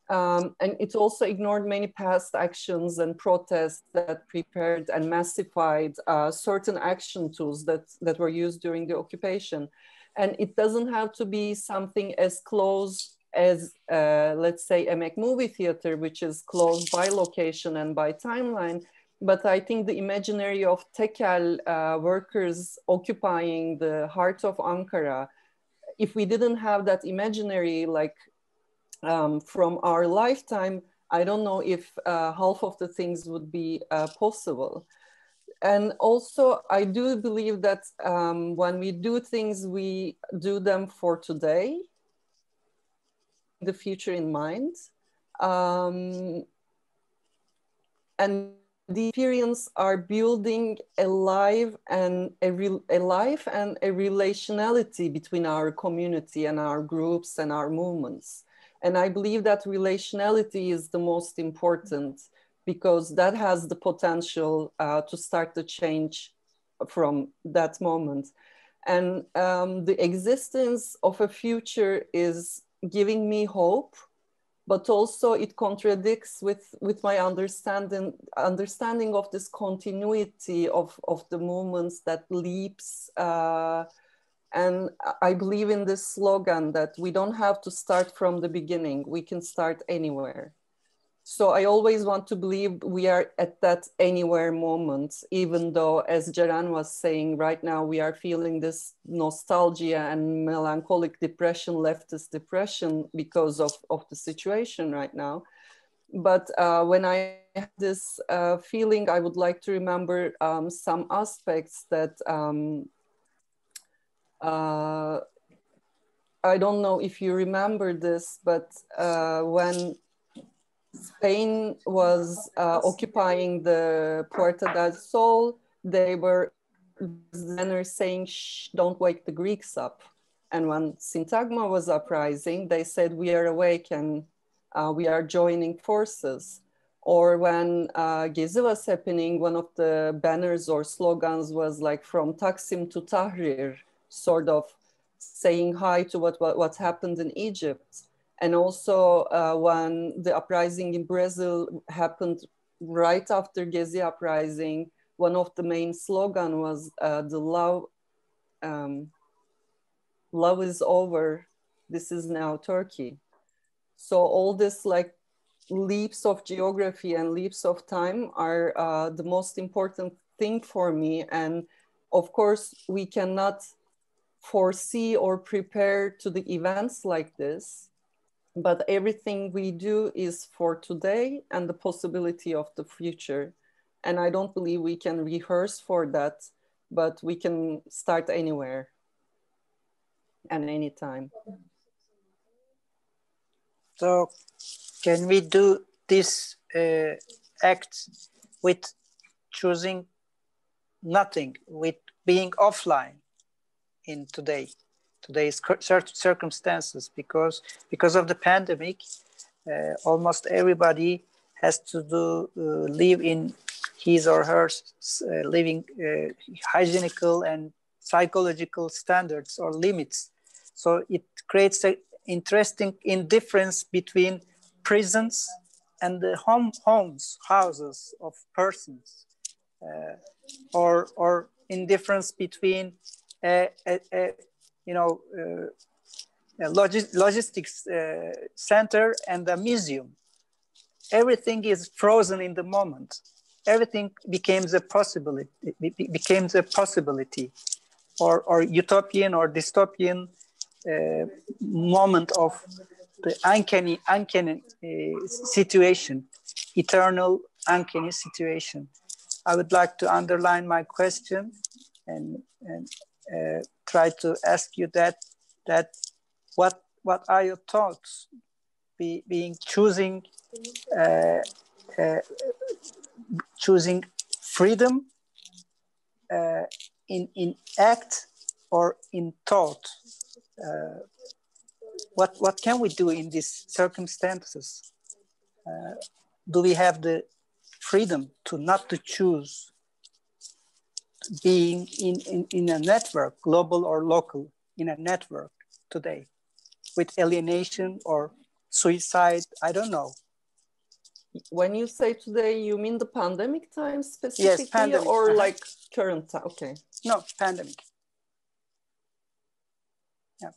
[SPEAKER 2] And it also ignored many past actions and protests that prepared and massified certain action tools that were used during the occupation. And it doesn't have to be something as close as, let's say, a movie theater, which is close by location and by timeline. But I think the imaginary of tekel workers occupying the heart of Ankara, if we didn't have that imaginary, like from our lifetime, I don't know if half of the things would be possible. And also, I do believe that when we do things, we do them for today, the future in mind. And the experience are building a life and a relationality between our community and our groups and our movements. And I believe that relationality is the most important, because that has the potential to start the change from that moment. And the existence of a future is giving me hope, but also it contradicts with my understanding of this continuity of the movements that leaps. And I believe in this slogan that we don't have to start from the beginning, we can start anywhere. So I always want to believe we are at that anywhere moment, even though, as Ceren was saying, right now we are feeling this nostalgia and melancholic depression, leftist depression, because of the situation right now. But when I have this feeling, I would like to remember some aspects that I don't know if you remember this, but when Spain was occupying the Puerta del Sol, they were saying, shh, don't wake the Greeks up. And when Syntagma was uprising, they said, we are awake and we are joining forces. Or when Gezi was happening, one of the banners or slogans was like, from Taksim to Tahrir, sort of saying hi to what happened in Egypt. And also when the uprising in Brazil happened right after Gezi uprising, one of the main slogan was the love is over, this is now Turkey. So all this like leaps of geography and leaps of time are the most important thing for me. And of course, we cannot foresee or prepare to the events like this. But everything we do is for today and the possibility of the future. And I don't believe we can rehearse for that, but we can start anywhere and anytime.
[SPEAKER 1] So can we do this act with choosing nothing, with being offline in today's circumstances, because of the pandemic, almost everybody has to live in his or her living hygienical and psychological standards or limits. So it creates an interesting indifference between prisons and the houses of persons, or indifference between a logistics center and a museum. Everything is frozen in the moment. Everything becomes a possibility, or utopian or dystopian moment of the uncanny situation, eternal uncanny situation. I would like to underline my question and try to ask you that what are your thoughts choosing freedom in act or in thought? What can we do in these circumstances? Do we have the freedom not to choose being in a network, global or local, in a network today, with alienation or suicide? I don't know.
[SPEAKER 2] When you say today, you mean the pandemic time specifically?
[SPEAKER 1] Yes, pandemic.
[SPEAKER 2] Or like current time? Okay.
[SPEAKER 1] No, pandemic. Yeah.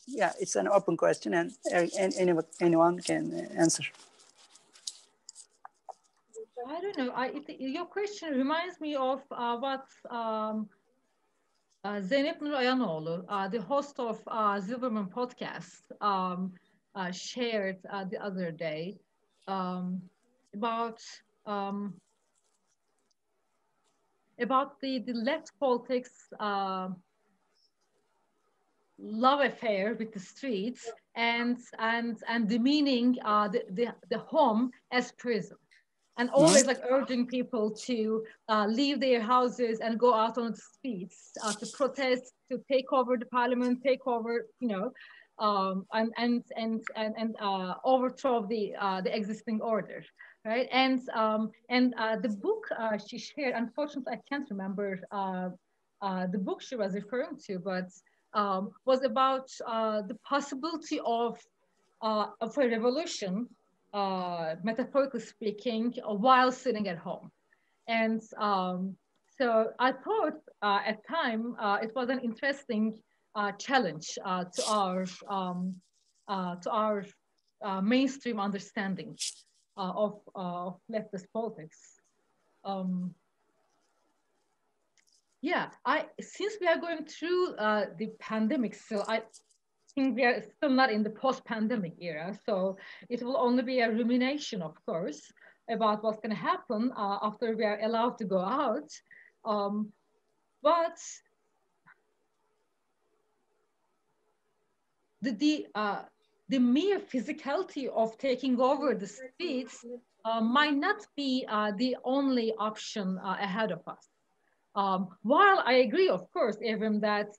[SPEAKER 1] Yeah, it's an open question, and anyone can answer.
[SPEAKER 3] I don't know. Your question reminds me of what Zeynep Nur Ayanoğlu, the host of Zilberman'ın podcast, shared the other day about the left politics love affair with the streets and demeaning the home as prison. And always like urging people to leave their houses and go out on the streets to protest, to take over the parliament, take over, and overthrow the existing order, right? And the book she shared, unfortunately, I can't remember the book she was referring to, but was about the possibility of a revolution. Metaphorically speaking, while sitting at home. And so I thought at time it was an interesting challenge to our to our mainstream understanding of leftist politics. Yeah, since we are going through the pandemic still, I think we are still not in the post-pandemic era, so it will only be a rumination, of course, about what's going to happen after we are allowed to go out. But the mere physicality of taking over the streets might not be the only option ahead of us. While I agree, of course, Evrim, that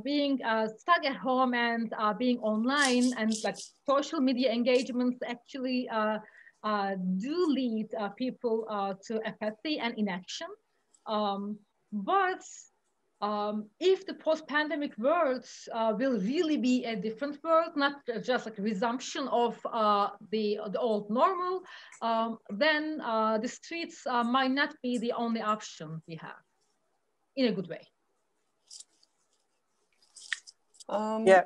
[SPEAKER 3] being stuck at home and being online and like social media engagements actually do lead people to apathy and inaction. But if the post-pandemic world will really be a different world, not just like a resumption of the old normal, then the streets might not be the only option we have, in a good way.
[SPEAKER 2] Yeah.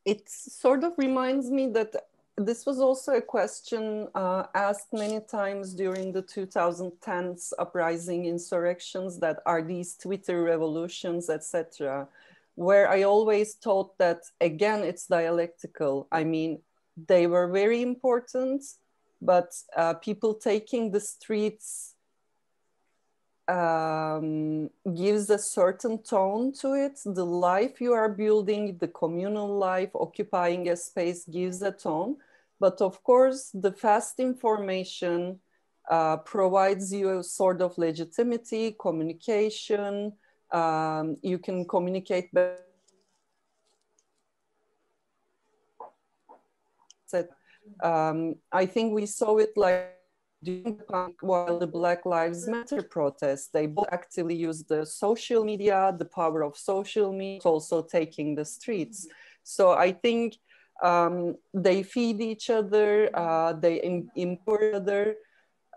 [SPEAKER 2] It sort of reminds me that this was also a question asked many times during the 2010s uprising insurrections, that are these Twitter revolutions, etc., where I always thought that, again, it's dialectical. I mean, they were very important, but people taking the streets gives a certain tone to it. The life you are building, the communal life, occupying a space gives a tone. But of course, the fast information provides you a sort of legitimacy, communication. You can communicate better. I think we saw it like during the punk, while the Black Lives Matter protests, they both actively used the social media, the power of social media, also taking the streets. So I think they feed each other, they empower each other.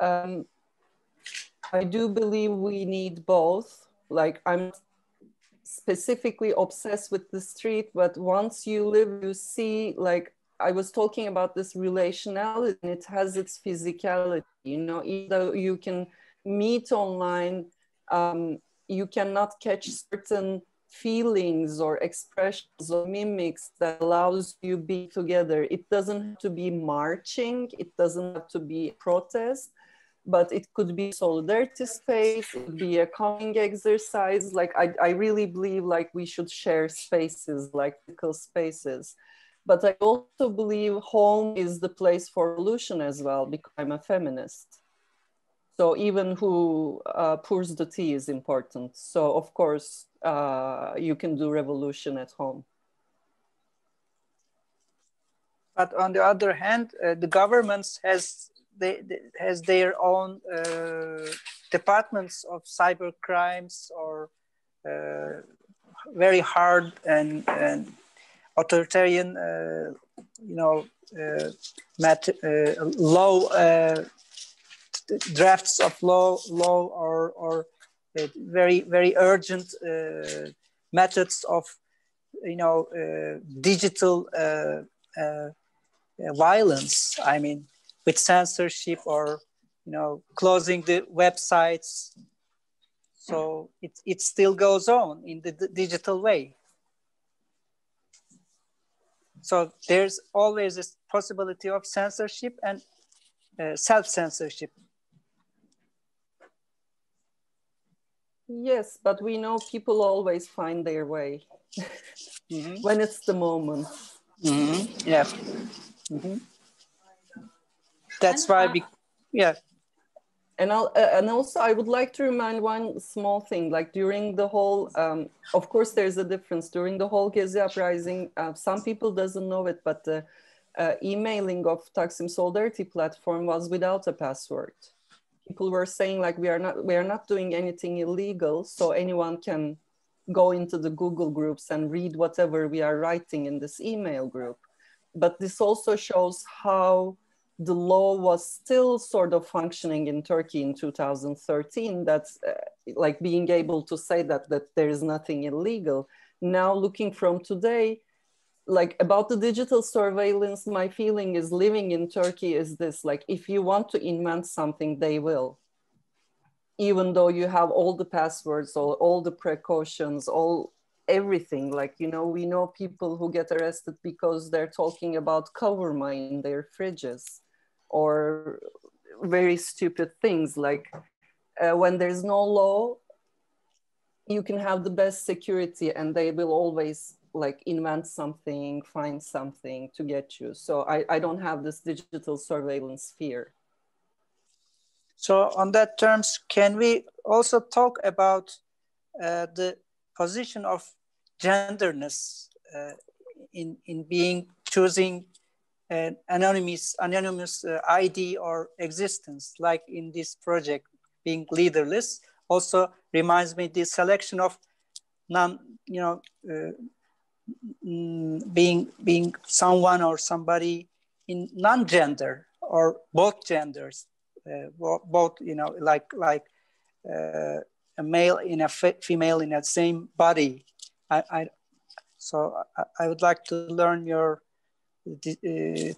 [SPEAKER 2] I do believe we need both. Like, I'm specifically obsessed with the street, but once you live, you see, like, I was talking about this relationality, and it has its physicality. You know, even though you can meet online, you cannot catch certain feelings or expressions or mimics that allows you be together. It doesn't have to be marching, it doesn't have to be protest, but it could be solidarity space, it could be a calming exercise. Like, I really believe like we should share spaces, like physical spaces. But I also believe home is the place for revolution as well, because I'm a feminist. So even who pours the tea is important. So of course, you can do revolution at home.
[SPEAKER 1] But on the other hand, the governments has their own departments of cyber crimes or very hard and authoritarian, law drafts of law or very urgent methods of digital violence. I mean, with censorship or closing the websites. So it still goes on in the digital way. So there's always this possibility of censorship and self-censorship.
[SPEAKER 2] Yes, but we know people always find their way when it's the moment.
[SPEAKER 1] Yeah. That's why yeah.
[SPEAKER 2] And also I would like to remind one small thing, like during the whole, of course there's a difference, during the whole Gezi uprising, some people doesn't know it, but the emailing of Taksim Solidarity platform was without a password. People were saying like, we are not doing anything illegal, so anyone can go into the Google groups and read whatever we are writing in this email group. But this also shows how the law was still sort of functioning in Turkey in 2013. That's like being able to say that there is nothing illegal. Now looking from today, like about the digital surveillance, my feeling is living in Turkey is this, like, if you want to invent something, they will. Even though you have all the passwords, all the precautions, everything, like, you know, we know people who get arrested because they're talking about kavurma in their fridges, or very stupid things, like when there's no law, you can have the best security and they will always like invent something, find something to get you. So I don't have this digital surveillance fear.
[SPEAKER 1] So on that terms, can we also talk about the position of genderness in being choosing an anonymous ID or existence, like in this project being leaderless? Also reminds me the selection of being someone or somebody in non-gender or both genders, both, you know, like a male in a female in the same body. So I would like to learn your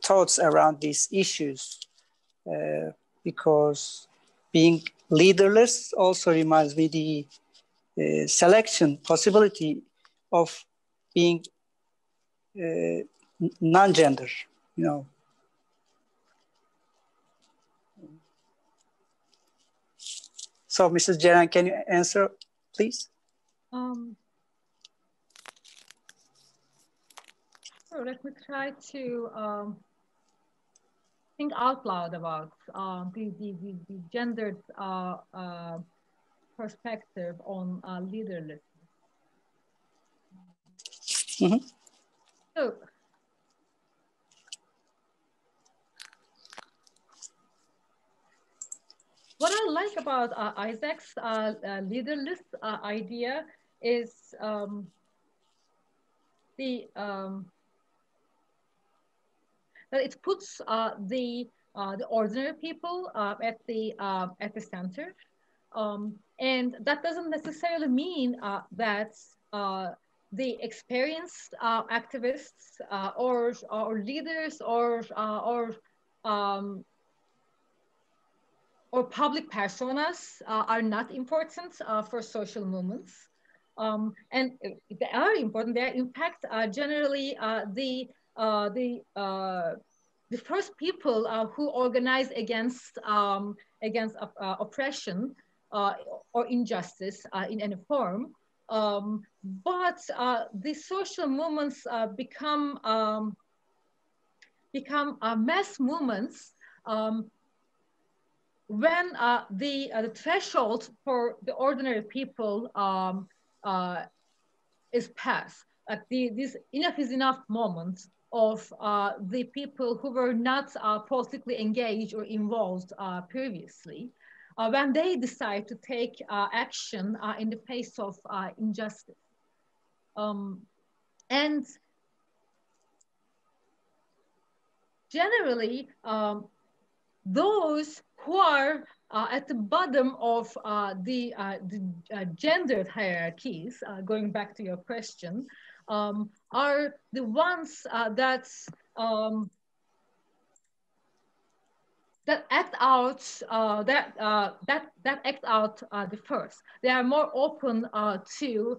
[SPEAKER 1] thoughts around these issues, because being leaderless also reminds me the selection possibility of being non-gender, you know. So, Mrs. Ceren, can you answer, please?
[SPEAKER 3] So let me try to think out loud about the gendered perspective on leaderlessness.
[SPEAKER 1] Mm-hmm.
[SPEAKER 3] So, what I like about Isaac's leaderless idea is that it puts the ordinary people at the center, and that doesn't necessarily mean that the experienced activists or leaders or public personas are not important for social movements, and they are important. They impact generally the first people who organize against oppression or injustice in any form. But the social movements become mass movements when the threshold for the ordinary people is passed. Like this enough is enough moment of the people who were not politically engaged or involved previously, when they decide to take action in the face of injustice. And generally, those who are at the bottom of the gendered hierarchies, going back to your question, are the ones that act out that act out the first. They are more open to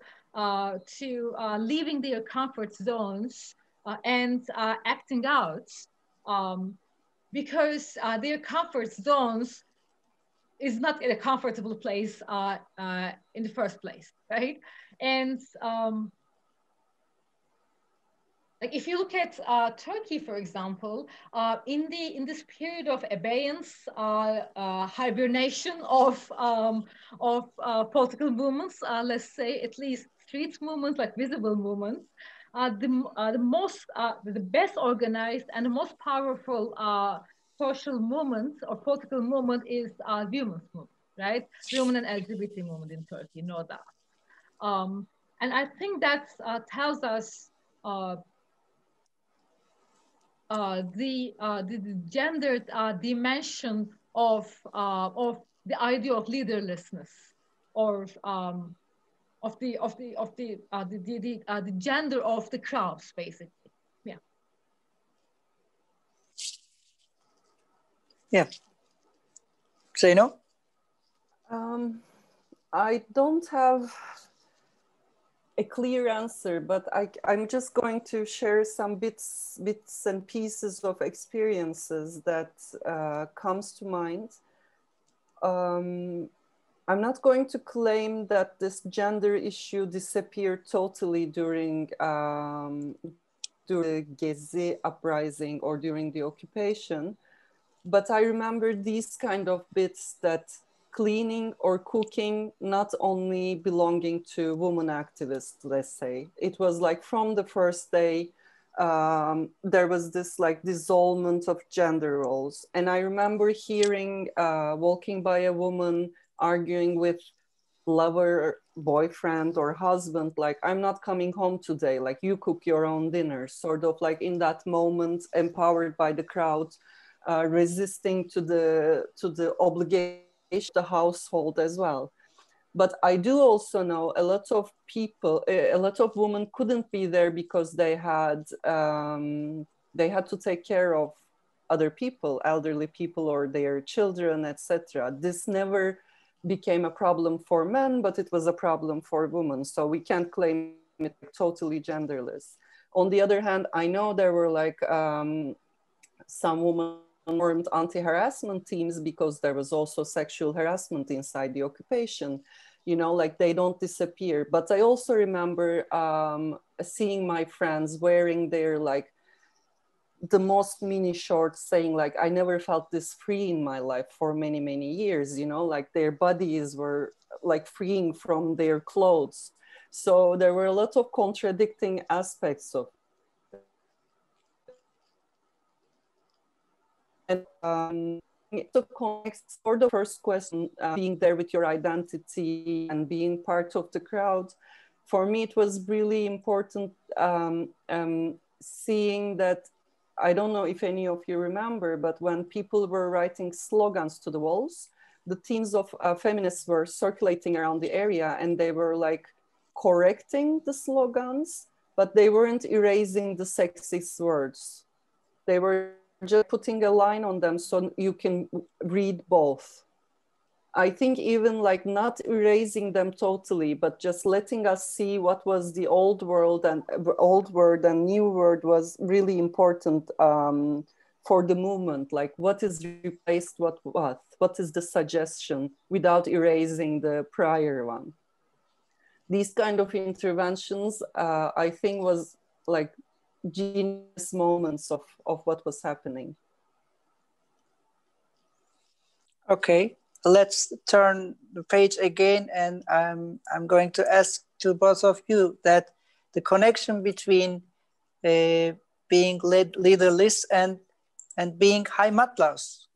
[SPEAKER 3] leaving their comfort zones and acting out, because their comfort zones is not in a comfortable place in the first place, right? And like if you look at Turkey, for example, in this period of abeyance, hibernation of political movements, let's say at least street movements, like visible movements, the best organized and the most powerful social movement or political movement is women's movement, right? Women and LGBT movement in Turkey, no doubt. And I think that tells us the gendered dimension of the idea of leaderlessness, or of the gender of the crowds, basically.
[SPEAKER 1] Yeah. Zeyno?
[SPEAKER 2] I don't have a clear answer, but I'm just going to share some bits and pieces of experiences that comes to mind. I'm not going to claim that this gender issue disappeared totally during the Gezi uprising or during the occupation, but I remember these kind of bits that cleaning or cooking not only belonging to women activists, let's say. It was like from the first day, there was this like dissolvement of gender roles. And I remember hearing, walking by a woman arguing with lover, boyfriend or husband, like, I'm not coming home today, like you cook your own dinner, sort of like in that moment, empowered by the crowd, resisting to the obligation the household as well. But I do also know a lot of people, a lot of women couldn't be there because they had to take care of other people, elderly people or their children, etc. This never became a problem for men, but it was a problem for women. So we can't claim it totally genderless. On the other hand, I know there were like some women formed anti-harassment teams because there was also sexual harassment inside the occupation, you know, like they don't disappear. But I also remember seeing my friends wearing their like the most mini shorts, saying like, I never felt this free in my life for many, many years, you know, like their bodies were like freeing from their clothes. So there were a lot of contradicting aspects of and to connect for the first question, being there with your identity and being part of the crowd, for me it was really important seeing that, I don't know if any of you remember, but when people were writing slogans to the walls, the teams of feminists were circulating around the area and they were like correcting the slogans, but they weren't erasing the sexist words. They were just putting a line on them so you can read both. I think even like not erasing them totally, but just letting us see what was the old world and new word was really important for the movement. Like what is replaced, what is the suggestion without erasing the prior one. These kind of interventions, I think was like genius moments of what was happening.
[SPEAKER 1] Okay, let's turn the page again, and I'm going to ask to both of you that the connection between being leaderless and being heimatlos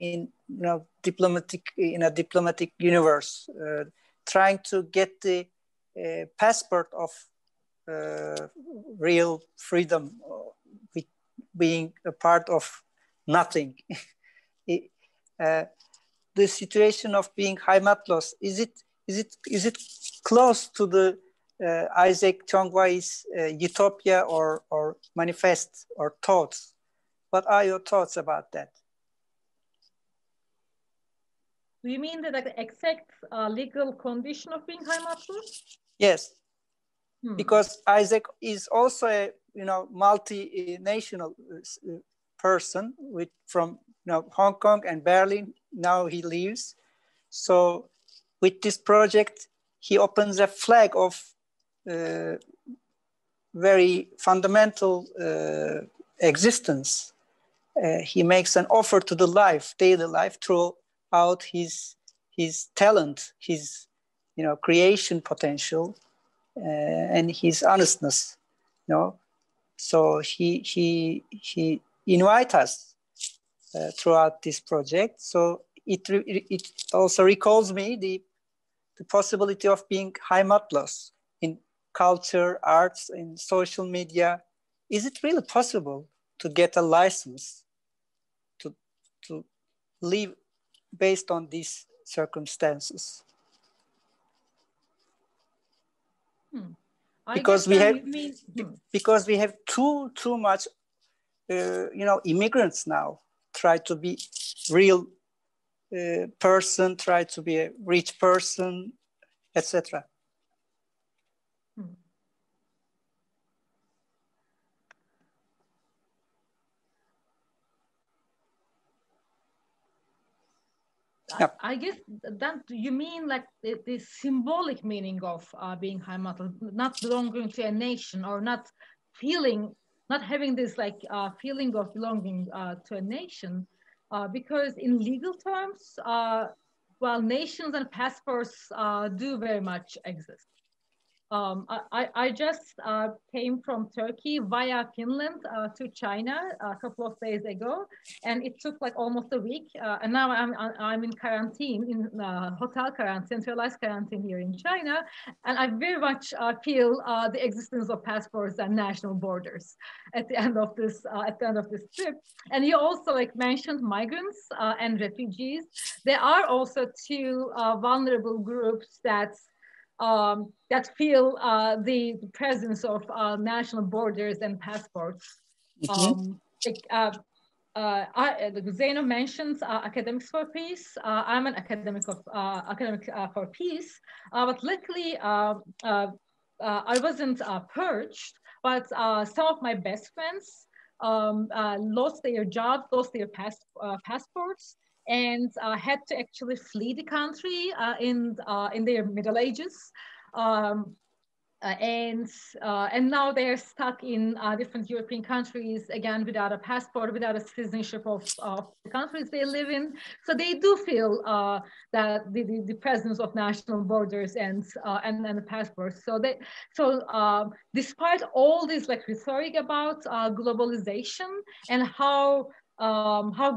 [SPEAKER 1] in a diplomatic universe, trying to get the passport of real freedom, with being a part of nothing. The situation of being heimatlos, is it close to the Isaac Chong Wai's utopia or manifest or thoughts? What are your thoughts about that?
[SPEAKER 3] Do you mean that like the exact legal condition of being heimatlos?
[SPEAKER 1] Yes, because Isaac is also a multinational person from Hong Kong and Berlin. Now he lives. So with this project, he opens a flag of very fundamental existence. He makes an offer to the daily life throughout his talent, his creation potential, and his honestness. So he invites us throughout this project. So it also recalls me the possibility of being heimatlos in culture, arts, in social media. Is it really possible to get a license to live based on these circumstances? Because we have too much immigrants now try to be real person, try to be a rich person, etc.
[SPEAKER 3] I guess that you mean like the symbolic meaning of being heimatlos, not belonging to a nation, or not having this like feeling of belonging to a nation, because in legal terms, well, nations and passports do very much exist. I just came from Turkey via Finland to China a couple of days ago, and it took like almost a week. And now I'm in quarantine, in hotel quarantine, centralized quarantine here in China, and I very much feel the existence of passports and national borders at the end of this trip. And you also like mentioned migrants and refugees. There are also two vulnerable groups that feel the presence of national borders and passports. Zeyno mentions academics for peace. I'm an academic for peace, but luckily I wasn't purged. But some of my best friends lost their jobs, lost their passports, and had to actually flee the country in their middle ages. And now they're stuck in different European countries, again, without a passport, without a citizenship of the countries they live in. So they do feel that the presence of national borders and the passports. So despite all this like rhetoric about globalization and how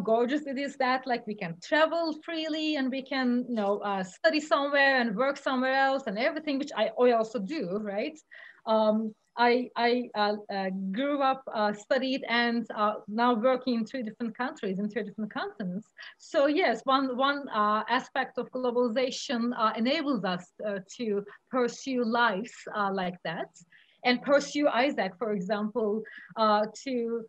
[SPEAKER 3] gorgeous it is that like we can travel freely and we can study somewhere and work somewhere else and everything, which I also do, right? I grew up, studied, and now working in 3 different countries, in 3 different continents. So yes, one aspect of globalization enables us to pursue lives like that, and pursue Isaac, for example, to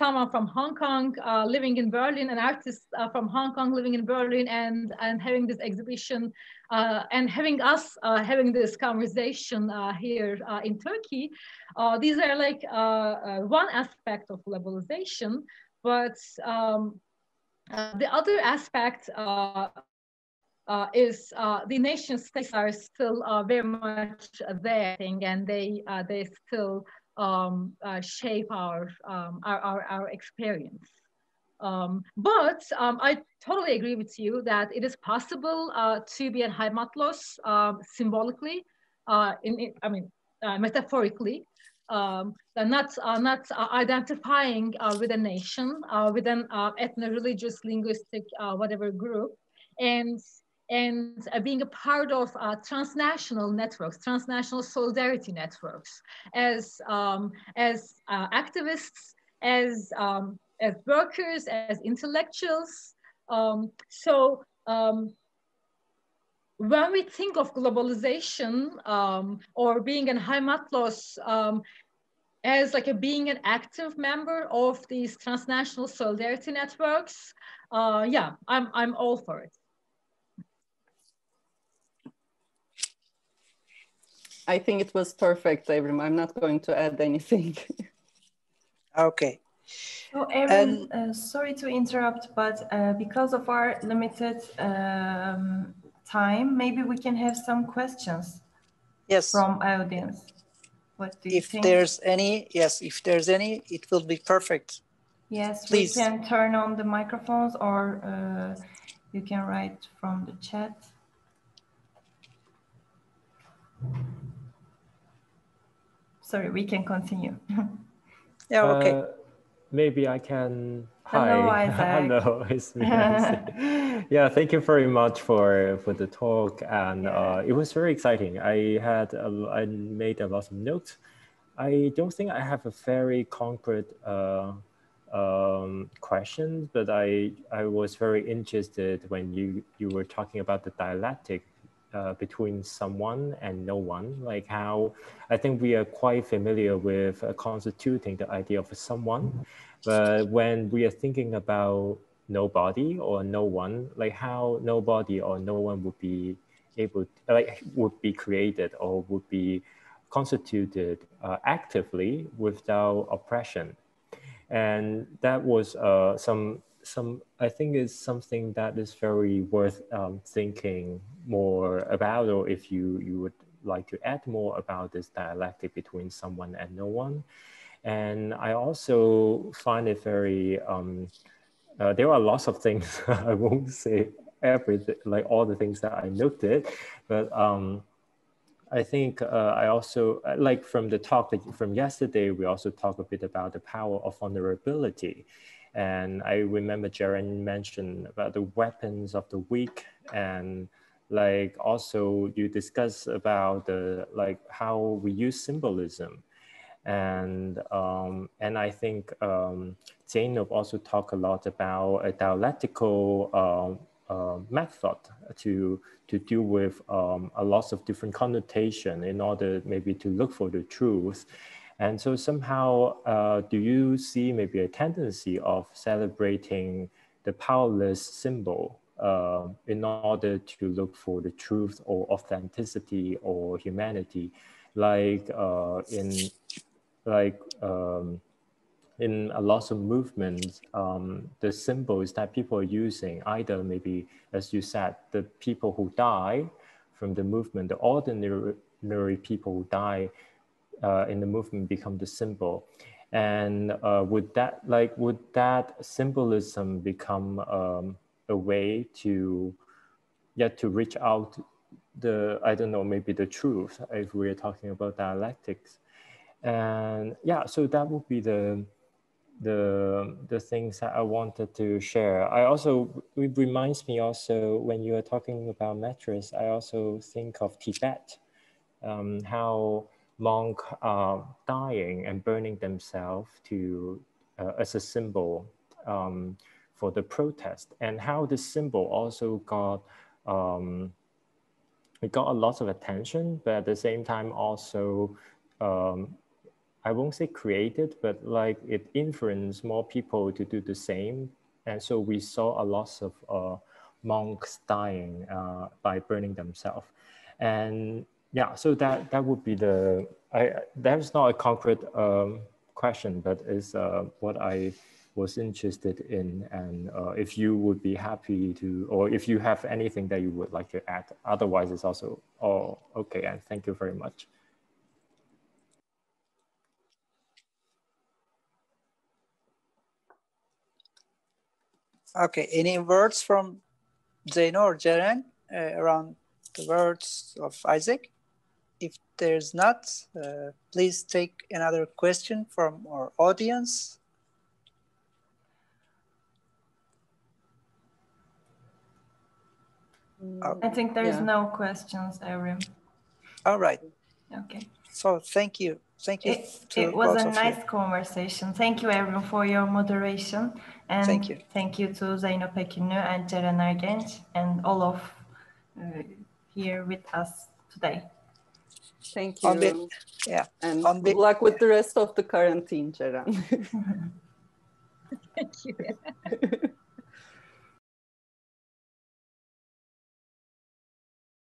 [SPEAKER 3] someone from Hong Kong living in Berlin, an artist from Hong Kong living in Berlin, and having this exhibition and having us having this conversation here in Turkey. These are like one aspect of globalization, but the other aspect is the nation states are still very much there, and they still shape our experience. But I totally agree with you that it is possible to be a heimatlos symbolically, metaphorically, not identifying with a nation, with an ethno-religious, linguistic, whatever group, and being a part of transnational networks, transnational solidarity networks, as activists, as workers, as intellectuals. When we think of globalization or being an heimatlos as like being an active member of these transnational solidarity networks, yeah, I'm all for it.
[SPEAKER 2] I think it was perfect, Evrim. I'm not going to add anything.
[SPEAKER 1] Okay.
[SPEAKER 4] So, Evrim, sorry to interrupt, but because of our limited time, maybe we can have some questions from audience. What do you think?
[SPEAKER 1] If there's any, it will be perfect.
[SPEAKER 4] Yes,
[SPEAKER 1] please.
[SPEAKER 4] We can turn on the microphones, or you can write from the chat. Sorry, we can continue.
[SPEAKER 1] Yeah, okay.
[SPEAKER 5] Maybe I can.
[SPEAKER 4] Hello,
[SPEAKER 5] Hi.
[SPEAKER 4] Isaac.
[SPEAKER 5] Hello, it's me. Yeah, thank you very much for the talk, and it was very exciting. I made a lot of notes. I don't think I have a very concrete question, but I was very interested when you were talking about the dialectic between someone and no one, like how I think we are quite familiar with constituting the idea of someone, But when we are thinking about nobody or no one, like how nobody or no one would be able to, like would be created or would be constituted actively without oppression. And that was I think is something that is very worth thinking more about, or if you would like to add more about this dialectic between someone and no one. And I also find it very, there are lots of things, I won't say everything, like all the things that I noted, but I think I also, like from the talk from yesterday, we also talked a bit about the power of vulnerability. And I remember Ceren mentioned about the weapons of the weak, and like also you discuss about the, like how we use symbolism. And I think Zeyno also talked a lot about a dialectical method to deal with a lot of different connotation in order maybe to look for the truth. And so somehow, do you see maybe a tendency of celebrating the powerless symbol in order to look for the truth or authenticity or humanity, like in a lot of movements, the symbols that people are using, either maybe, as you said, the people who die from the movement, the ordinary people who die in the movement become the symbol. And would that symbolism become a way to reach out I don't know, maybe the truth, if we're talking about dialectics. And yeah, so that would be the things that I wanted to share. It reminds me also, when you are talking about mattress, I also think of Tibet, how monks are dying and burning themselves as a symbol for the protest, and how the symbol also got it got a lot of attention, but at the same time also I won't say created, but like it influenced more people to do the same. And so we saw a lot of monks dying by burning themselves. And yeah, so that would be that's not a concrete question, but is what I was interested in. And if you would be happy to, or if you have anything that you would like to add, otherwise it's also, okay, and thank you very much.
[SPEAKER 1] Okay, any words from Zeyno or Ceren around the words of Isaac? If there's not, please take another question from our audience.
[SPEAKER 4] I think there's no questions, Evrim.
[SPEAKER 1] All right.
[SPEAKER 4] Okay.
[SPEAKER 1] So thank you. Thank you.
[SPEAKER 4] It was a nice conversation. Thank you, everyone, for your moderation. And thank you to Zeyno Pekünlü and Ceren Ergenç and all of here with us today.
[SPEAKER 2] Thank you. And good luck with the rest of the quarantine, Ceren.
[SPEAKER 3] Thank you.